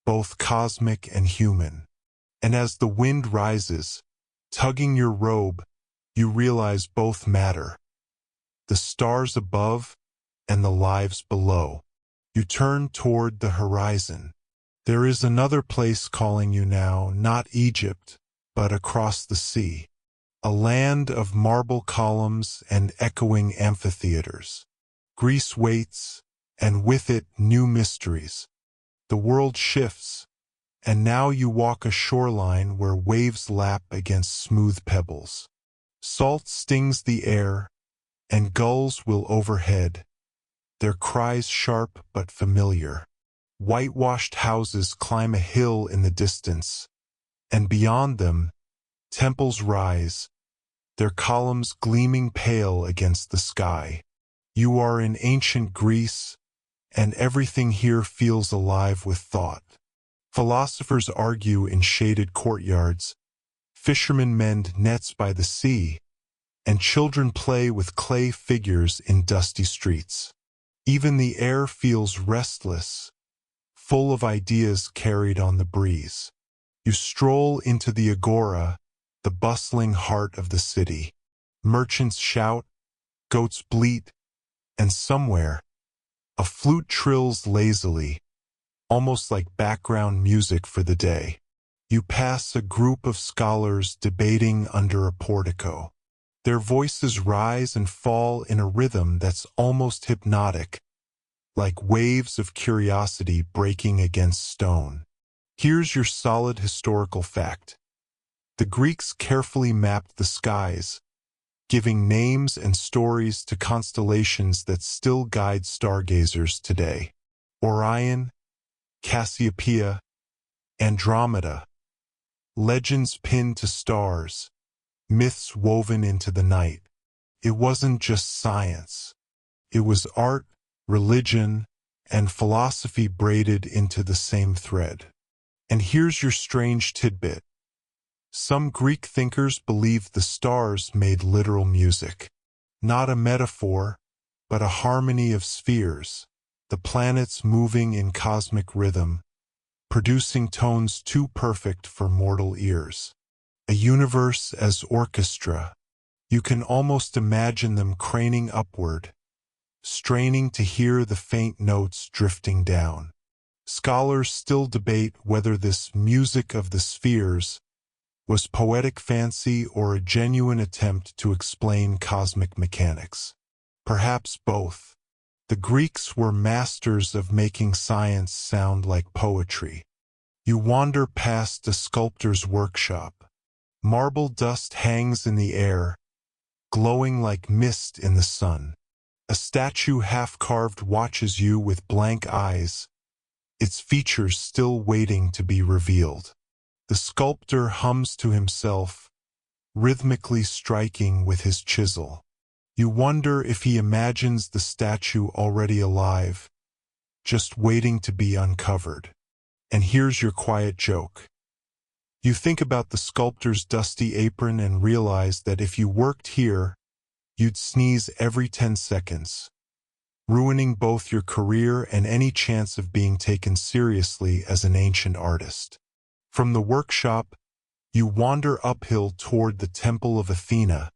both cosmic and human. And as the wind rises, tugging your robe, you realize both matter. The stars above and the lives below. You turn toward the horizon. There is another place calling you now, not Egypt, but across the sea. A land of marble columns and echoing amphitheaters. Greece waits, and with it new mysteries. The world shifts, and now you walk a shoreline where waves lap against smooth pebbles. Salt stings the air, and gulls will overhead, their cries sharp but familiar. Whitewashed houses climb a hill in the distance, and beyond them, temples rise, their columns gleaming pale against the sky. You are in ancient Greece, and everything here feels alive with thought. Philosophers argue in shaded courtyards, fishermen mend nets by the sea, and children play with clay figures in dusty streets. Even the air feels restless, full of ideas carried on the breeze. You stroll into the agora, the bustling heart of the city. Merchants shout, goats bleat, and somewhere, a flute trills lazily, almost like background music for the day. You pass a group of scholars debating under a portico. Their voices rise and fall in a rhythm that's almost hypnotic, like waves of curiosity breaking against stone. Here's your solid historical fact. The Greeks carefully mapped the skies, giving names and stories to constellations that still guide stargazers today. Orion, Cassiopeia, Andromeda. Legends pinned to stars, myths woven into the night. It wasn't just science. It was art, religion, and philosophy braided into the same thread. And here's your strange tidbit. Some Greek thinkers believed the stars made literal music. Not a metaphor, but a harmony of spheres. the planets moving in cosmic rhythm, producing tones too perfect for mortal ears. A universe as orchestra. You can almost imagine them craning upward, straining to hear the faint notes drifting down. Scholars still debate whether this music of the spheres was poetic fancy or a genuine attempt to explain cosmic mechanics. Perhaps both. The Greeks were masters of making science sound like poetry. You wander past a sculptor's workshop. Marble dust hangs in the air, glowing like mist in the sun. A statue half-carved watches you with blank eyes, its features still waiting to be revealed. The sculptor hums to himself, rhythmically striking with his chisel. You wonder if he imagines the statue already alive, just waiting to be uncovered. And here's your quiet joke. You think about the sculptor's dusty apron and realize that if you worked here, you'd sneeze every 10 seconds, ruining both your career and any chance of being taken seriously as an ancient artist. From the workshop, you wander uphill toward the Temple of Athena,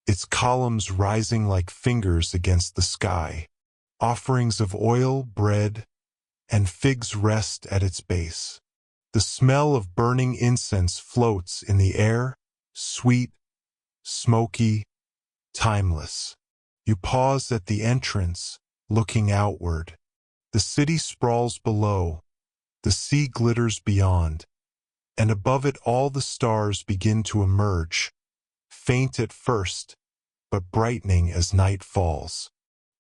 its columns rising like fingers against the sky. Offerings of oil, bread, and figs rest at its base. The smell of burning incense floats in the air, sweet, smoky, timeless. You pause at the entrance, looking outward. The city sprawls below, the sea glitters beyond, and above it all the stars begin to emerge, faint at first, but brightening as night falls.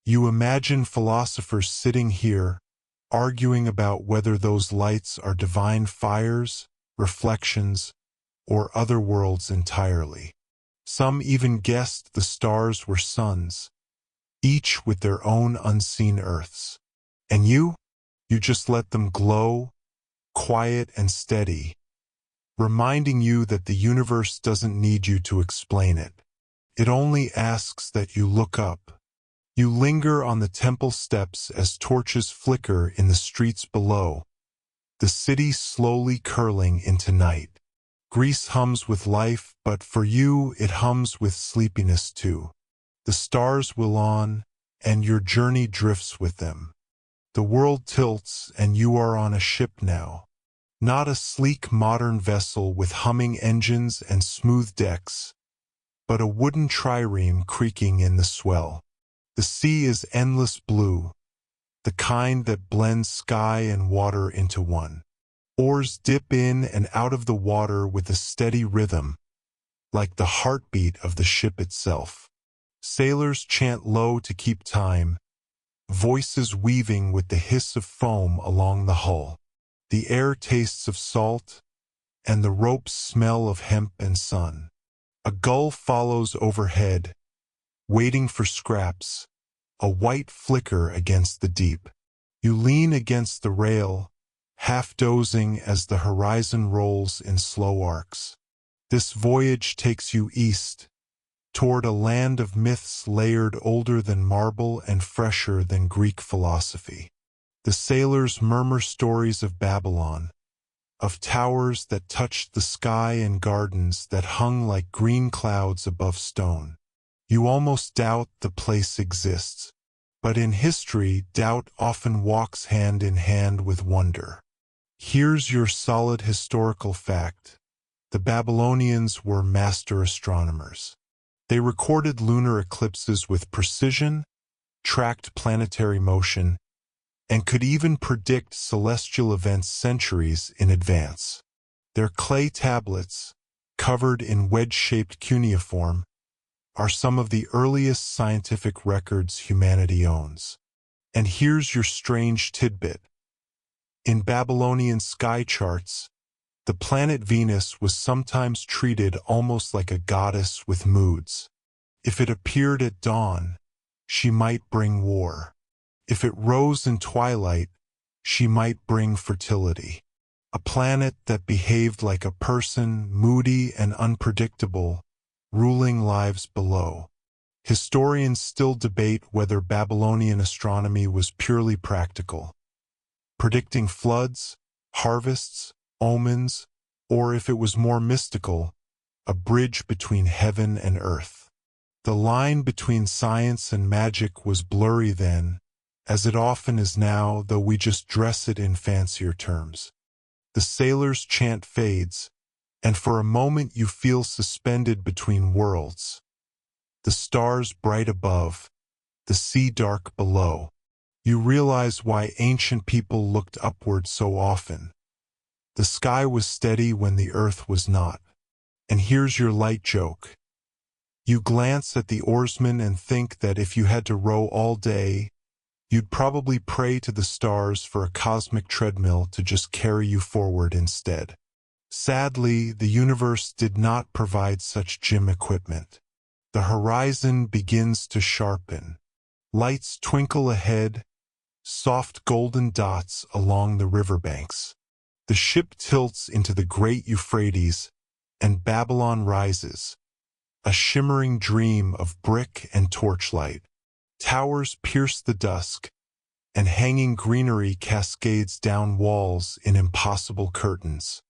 You imagine philosophers sitting here, arguing about whether those lights are divine fires, reflections, or other worlds entirely. Some even guessed the stars were suns, each with their own unseen earths. And you just let them glow, quiet and steady, reminding you that the universe doesn't need you to explain it. It only asks that you look up. You linger on the temple steps as torches flicker in the streets below, the city slowly curling into night. Greece hums with life, but for you it hums with sleepiness too. The stars will on, and your journey drifts with them. The world tilts, and you are on a ship now. Not a sleek modern vessel with humming engines and smooth decks, but a wooden trireme creaking in the swell. The sea is endless blue, the kind that blends sky and water into one. Oars dip in and out of the water with a steady rhythm, like the heartbeat of the ship itself. Sailors chant low to keep time, voices weaving with the hiss of foam along the hull. The air tastes of salt, and the ropes smell of hemp and sun. A gull follows overhead, waiting for scraps, a white flicker against the deep. You lean against the rail, half dozing as the horizon rolls in slow arcs. This voyage takes you east, toward a land of myths layered older than marble and fresher than Greek philosophy. The sailors murmur stories of Babylon, of towers that touched the sky and gardens that hung like green clouds above stone. You almost doubt the place exists, but in history, doubt often walks hand in hand with wonder. Here's your solid historical fact. The Babylonians were master astronomers. They recorded lunar eclipses with precision, tracked planetary motion, and could even predict celestial events centuries in advance. Their clay tablets, covered in wedge-shaped cuneiform, are some of the earliest scientific records humanity owns. And here's your strange tidbit. In Babylonian sky charts, the planet Venus was sometimes treated almost like a goddess with moods. If it appeared at dawn, she might bring war. If it rose in twilight, she might bring fertility. A planet that behaved like a person, moody and unpredictable, ruling lives below. Historians still debate whether Babylonian astronomy was purely practical, predicting floods, harvests, omens, or if it was more mystical, a bridge between heaven and earth. The line between science and magic was blurry then, as it often is now, though we just dress it in fancier terms. The sailor's chant fades, and for a moment you feel suspended between worlds. The stars bright above, the sea dark below. You realize why ancient people looked upward so often. The sky was steady when the earth was not. And here's your light joke. You glance at the oarsmen and think that if you had to row all day, you'd probably pray to the stars for a cosmic treadmill to just carry you forward instead. Sadly, the universe did not provide such gym equipment. The horizon begins to sharpen. Lights twinkle ahead, soft golden dots along the riverbanks. The ship tilts into the great Euphrates, and Babylon rises, a shimmering dream of brick and torchlight. Towers pierce the dusk, and hanging greenery cascades down walls in impossible curtains.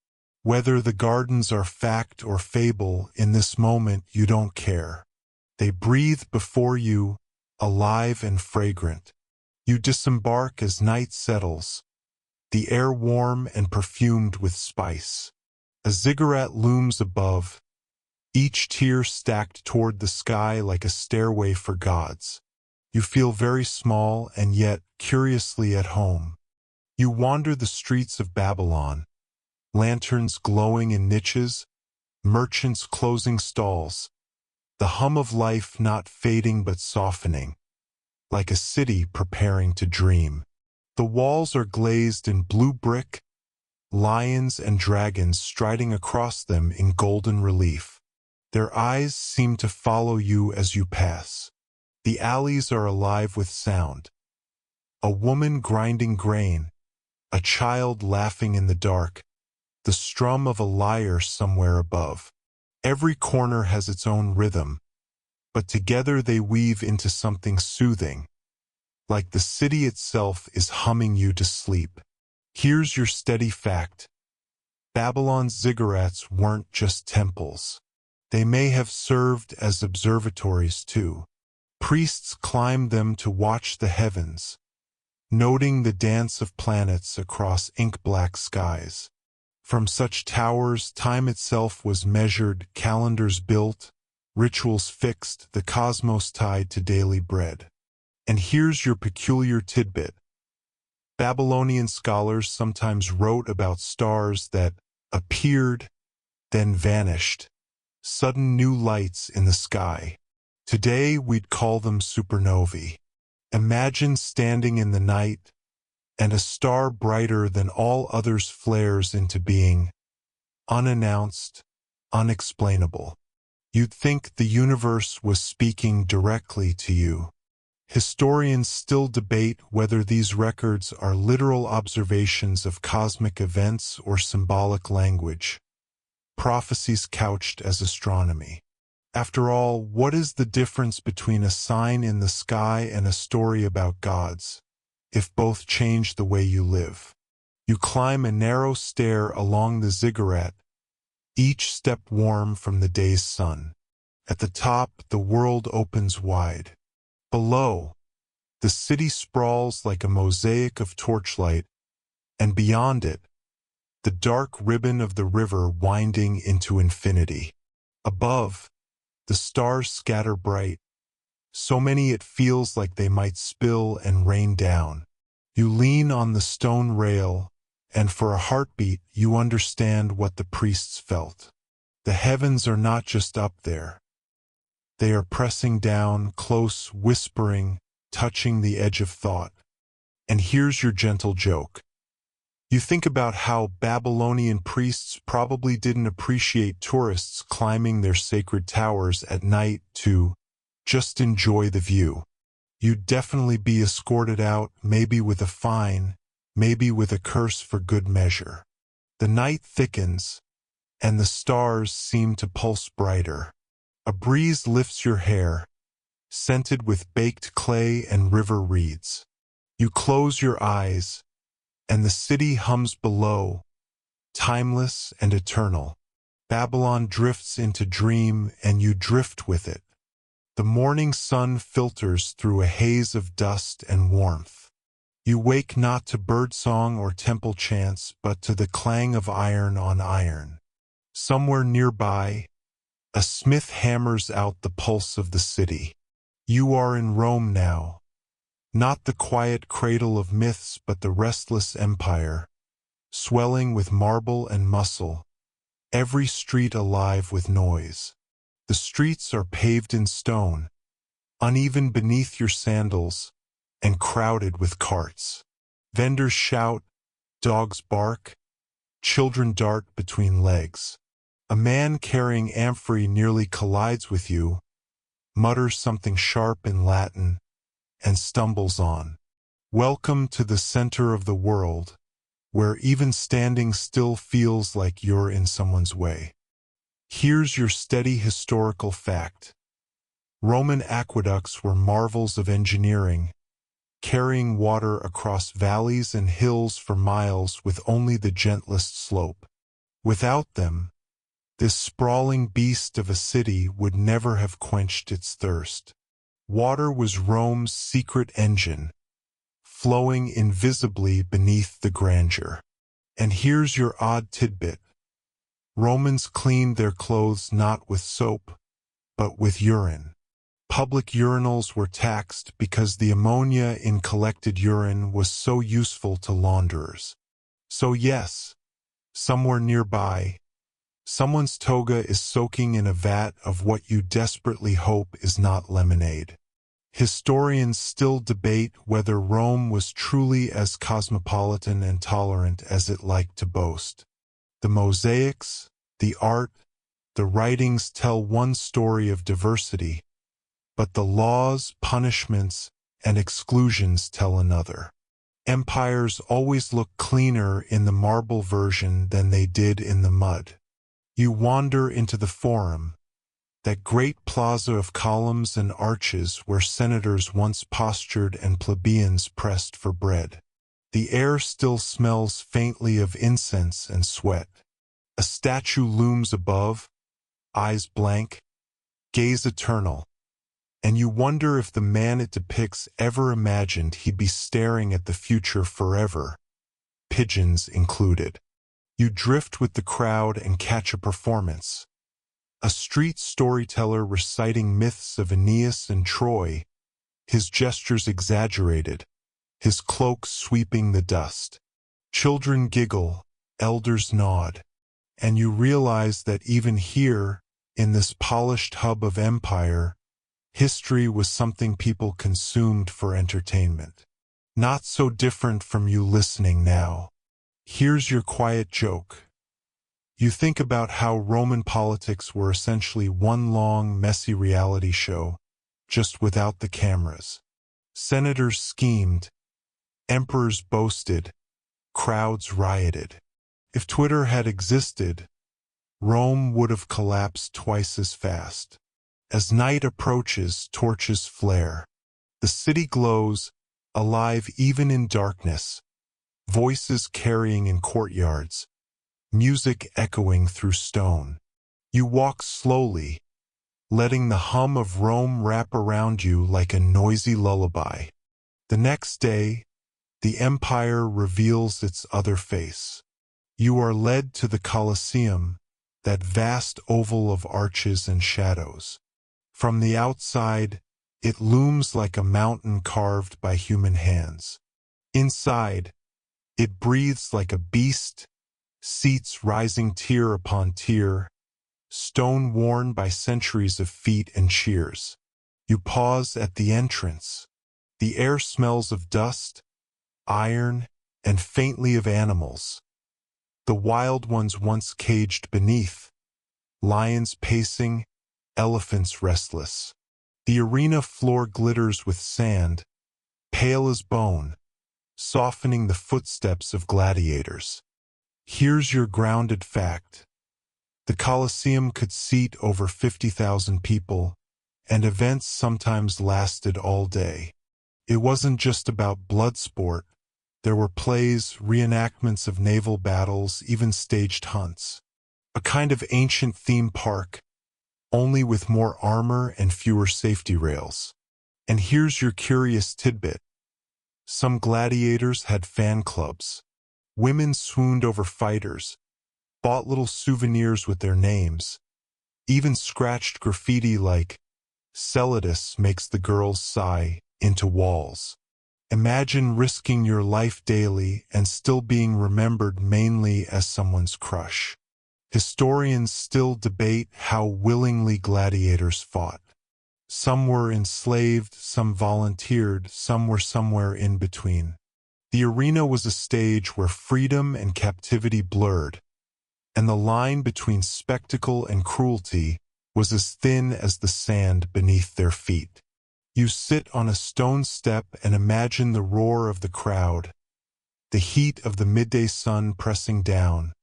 Whether the gardens are fact or fable, in this moment you don't care. They breathe before you, alive and fragrant. You disembark as night settles, the air warm and perfumed with spice. A ziggurat looms above, each tier stacked toward the sky like a stairway for gods. You feel very small and yet curiously at home. You wander the streets of Babylon, lanterns glowing in niches, merchants closing stalls, the hum of life not fading but softening, like a city preparing to dream. The walls are glazed in blue brick, lions and dragons striding across them in golden relief. Their eyes seem to follow you as you pass. The alleys are alive with sound. A woman grinding grain, a child laughing in the dark, the strum of a lyre somewhere above. Every corner has its own rhythm, but together they weave into something soothing, like the city itself is humming you to sleep. Here's your steady fact. Babylon's ziggurats weren't just temples. They may have served as observatories too. Priests climbed them to watch the heavens, noting the dance of planets across ink-black skies. From such towers, time itself was measured, calendars built, rituals fixed, the cosmos tied to daily bread. And here's your peculiar tidbit. Babylonian scholars sometimes wrote about stars that appeared, then vanished, sudden new lights in the sky. Today we'd call them supernovae. Imagine standing in the night, and a star brighter than all others flares into being, unannounced, unexplainable. You'd think the universe was speaking directly to you. Historians still debate whether these records are literal observations of cosmic events or symbolic language, prophecies couched as astronomy. After all, what is the difference between a sign in the sky and a story about gods, if both change the way you live? You climb a narrow stair along the ziggurat, each step warm from the day's sun. At the top, the world opens wide. Below, the city sprawls like a mosaic of torchlight, and beyond it, the dark ribbon of the river winding into infinity. Above, the stars scatter bright, so many it feels like they might spill and rain down. You lean on the stone rail, and for a heartbeat you understand what the priests felt. The heavens are not just up there. They are pressing down, close, whispering, touching the edge of thought. And here's your gentle joke. You think about how Babylonian priests probably didn't appreciate tourists climbing their sacred towers at night to just enjoy the view. You'd definitely be escorted out, maybe with a fine, maybe with a curse for good measure. The night thickens, and the stars seem to pulse brighter. A breeze lifts your hair, scented with baked clay and river reeds. You close your eyes, and the city hums below, timeless and eternal. Babylon drifts into dream, and you drift with it. The morning sun filters through a haze of dust and warmth. You wake not to birdsong or temple chants, but to the clang of iron on iron. Somewhere nearby, a smith hammers out the pulse of the city. You are in Rome now, not the quiet cradle of myths but the restless empire, swelling with marble and muscle, every street alive with noise. The streets are paved in stone, uneven beneath your sandals, and crowded with carts. Vendors shout, dogs bark, children dart between legs. A man carrying amphory nearly collides with you, mutters something sharp in Latin, and stumbles on. Welcome to the center of the world, where even standing still feels like you're in someone's way. Here's your steady historical fact. Roman aqueducts were marvels of engineering, carrying water across valleys and hills for miles with only the gentlest slope. Without them, this sprawling beast of a city would never have quenched its thirst. Water was Rome's secret engine, flowing invisibly beneath the grandeur. And here's your odd tidbit. Romans cleaned their clothes not with soap, but with urine. Public urinals were taxed because the ammonia in collected urine was so useful to launderers. So yes, somewhere nearby, someone's toga is soaking in a vat of what you desperately hope is not lemonade. Historians still debate whether Rome was truly as cosmopolitan and tolerant as it liked to boast. The mosaics, the art, the writings tell one story of diversity, but the laws, punishments, and exclusions tell another. Empires always look cleaner in the marble version than they did in the mud. You wander into the Forum, that great plaza of columns and arches where senators once postured and plebeians pressed for bread. The air still smells faintly of incense and sweat. A statue looms above, eyes blank, gaze eternal, and you wonder if the man it depicts ever imagined he'd be staring at the future forever, pigeons included. You drift with the crowd and catch a performance. A street storyteller reciting myths of Aeneas and Troy, his gestures exaggerated, his cloak sweeping the dust. Children giggle, elders nod, and you realize that even here, in this polished hub of empire, history was something people consumed for entertainment. Not so different from you listening now. Here's your quiet joke. You think about how Roman politics were essentially one long, messy reality show, just without the cameras. Senators schemed, emperors boasted, crowds rioted. If Twitter had existed, Rome would have collapsed twice as fast. As night approaches, torches flare. The city glows, alive even in darkness, voices carrying in courtyards, music echoing through stone. You walk slowly, letting the hum of Rome wrap around you like a noisy lullaby. The next day, the empire reveals its other face. You are led to the Colosseum, that vast oval of arches and shadows. From the outside, it looms like a mountain carved by human hands. Inside, it breathes like a beast, seats rising tier upon tier, stone worn by centuries of feet and cheers. You pause at the entrance. The air smells of dust, iron, and faintly of animals. The wild ones once caged beneath, lions pacing, elephants restless. The arena floor glitters with sand, pale as bone, softening the footsteps of gladiators. Here's your grounded fact. The Colosseum could seat over 50,000 people, and events sometimes lasted all day. It wasn't just about blood sport. There were plays, reenactments of naval battles, even staged hunts. A kind of ancient theme park, only with more armor and fewer safety rails. And here's your curious tidbit. Some gladiators had fan clubs. Women swooned over fighters, bought little souvenirs with their names, even scratched graffiti like, "Celitus makes the girls sigh," into walls. Imagine risking your life daily and still being remembered mainly as someone's crush. Historians still debate how willingly gladiators fought. Some were enslaved, some volunteered, some were somewhere in between. The arena was a stage where freedom and captivity blurred, and the line between spectacle and cruelty was as thin as the sand beneath their feet. You sit on a stone step and imagine the roar of the crowd, the heat of the midday sun pressing down,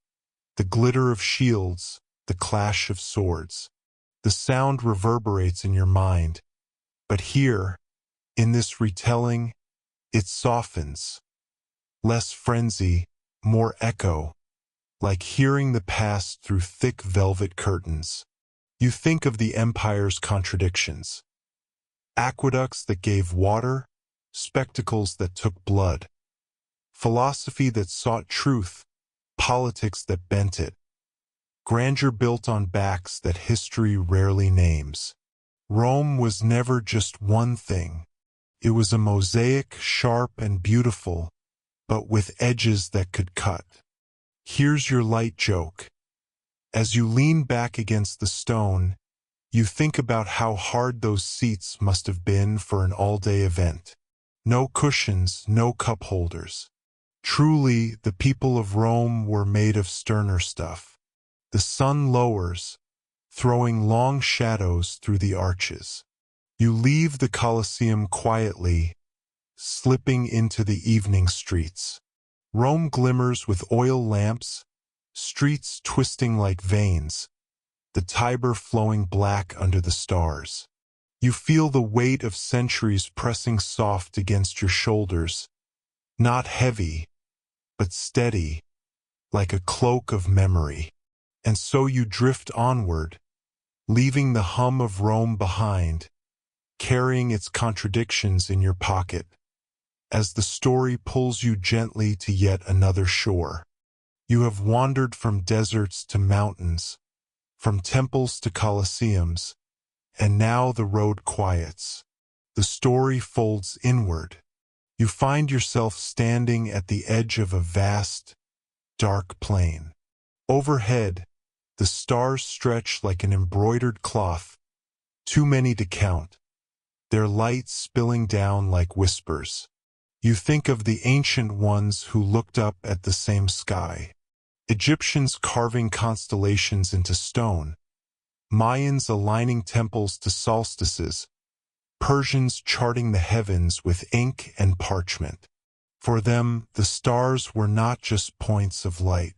the glitter of shields, the clash of swords. The sound reverberates in your mind, but here, in this retelling, it softens. Less frenzy, more echo, like hearing the past through thick velvet curtains. You think of the empire's contradictions. Aqueducts that gave water, spectacles that took blood, philosophy that sought truth, politics that bent it, grandeur built on backs that history rarely names. Rome was never just one thing. It was a mosaic, sharp and beautiful, but with edges that could cut. Here's your light joke. As you lean back against the stone, you think about how hard those seats must have been for an all-day event. No cushions, no cup holders. Truly, the people of Rome were made of sterner stuff. The sun lowers, throwing long shadows through the arches. You leave the Colosseum quietly, slipping into the evening streets. Rome glimmers with oil lamps, streets twisting like veins, the Tiber flowing black under the stars. You feel the weight of centuries pressing soft against your shoulders, not heavy, but steady, like a cloak of memory. And so you drift onward, leaving the hum of Rome behind, carrying its contradictions in your pocket, as the story pulls you gently to yet another shore. You have wandered from deserts to mountains, from temples to colosseums, and now the road quiets. The story folds inward. You find yourself standing at the edge of a vast, dark plain. Overhead, the stars stretch like an embroidered cloth, too many to count, their light spilling down like whispers. You think of the ancient ones who looked up at the same sky. Egyptians carving constellations into stone, Mayans aligning temples to solstices, Persians charting the heavens with ink and parchment. For them, the stars were not just points of light.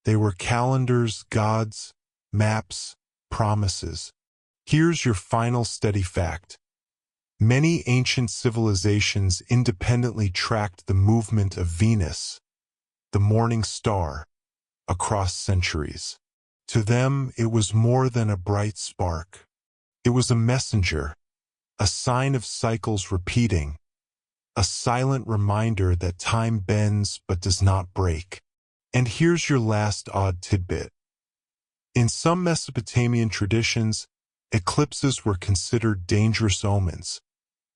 They were calendars, gods, maps, promises. Here's your final steady fact. Many ancient civilizations independently tracked the movement of Venus, the morning star, across centuries. To them, it was more than a bright spark. It was a messenger, a sign of cycles repeating, a silent reminder that time bends but does not break. And here's your last odd tidbit. In some Mesopotamian traditions, eclipses were considered dangerous omens,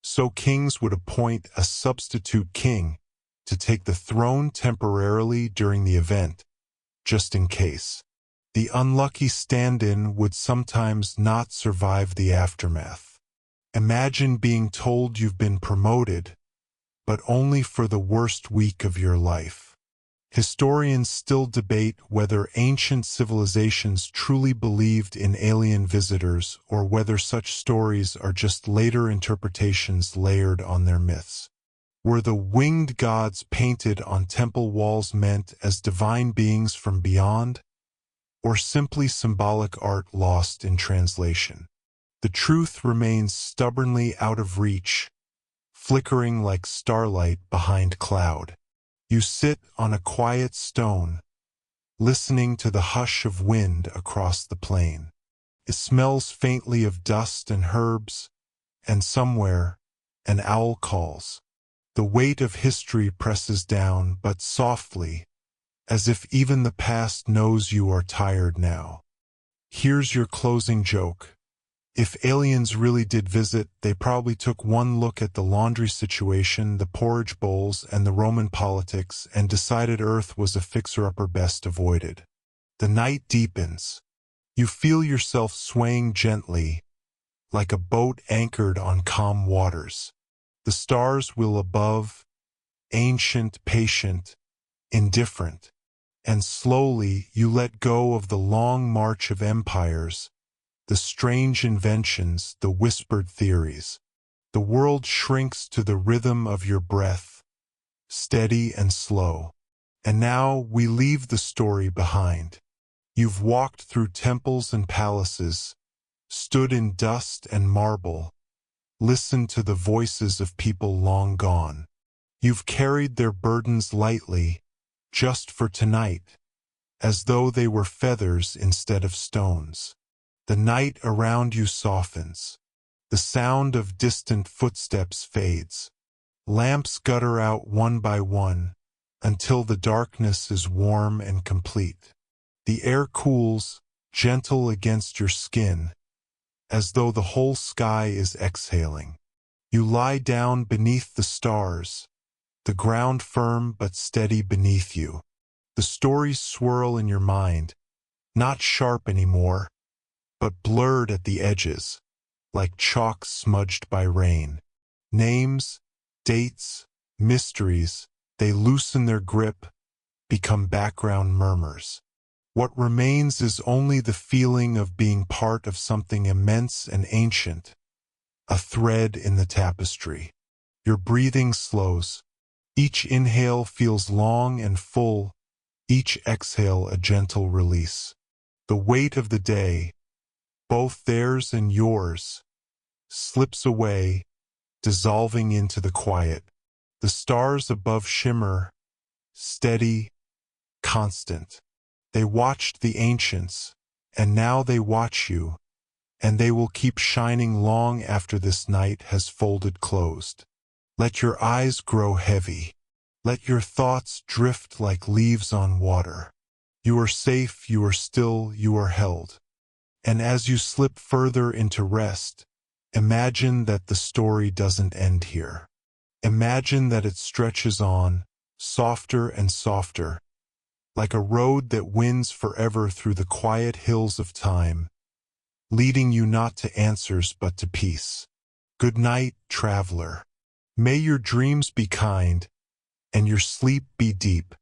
so kings would appoint a substitute king to take the throne temporarily during the event, just in case. The unlucky stand-in would sometimes not survive the aftermath. Imagine being told you've been promoted, but only for the worst week of your life. Historians still debate whether ancient civilizations truly believed in alien visitors or whether such stories are just later interpretations layered on their myths. Were the winged gods painted on temple walls meant as divine beings from beyond, or simply symbolic art lost in translation? The truth remains stubbornly out of reach, flickering like starlight behind cloud. You sit on a quiet stone, listening to the hush of wind across the plain. It smells faintly of dust and herbs, and somewhere, an owl calls. The weight of history presses down, but softly, as if even the past knows you are tired now. Here's your closing joke. If aliens really did visit, they probably took one look at the laundry situation, the porridge bowls, and the Roman politics, and decided Earth was a fixer-upper best avoided. The night deepens. You feel yourself swaying gently, like a boat anchored on calm waters. The stars will above, ancient, patient, indifferent. And slowly you let go of the long march of empires, the strange inventions, the whispered theories. The world shrinks to the rhythm of your breath, steady and slow. And now we leave the story behind. You've walked through temples and palaces, stood in dust and marble, listened to the voices of people long gone. You've carried their burdens lightly, just for tonight, as though they were feathers instead of stones. The night around you softens. The sound of distant footsteps fades. Lamps gutter out one by one, until the darkness is warm and complete. The air cools, gentle against your skin, as though the whole sky is exhaling. You lie down beneath the stars, the ground firm but steady beneath you. The stories swirl in your mind, not sharp anymore, but blurred at the edges, like chalk smudged by rain. Names, dates, mysteries, they loosen their grip, become background murmurs. What remains is only the feeling of being part of something immense and ancient, a thread in the tapestry. Your breathing slows. Each inhale feels long and full, each exhale a gentle release. The weight of the day, both theirs and yours, slips away, dissolving into the quiet. The stars above shimmer, steady, constant. They watched the ancients, and now they watch you, and they will keep shining long after this night has folded closed. Let your eyes grow heavy. Let your thoughts drift like leaves on water. You are safe, you are still, you are held. And as you slip further into rest, imagine that the story doesn't end here. Imagine that it stretches on, softer and softer, like a road that winds forever through the quiet hills of time, leading you not to answers but to peace. Good night, traveler. May your dreams be kind, and your sleep be deep.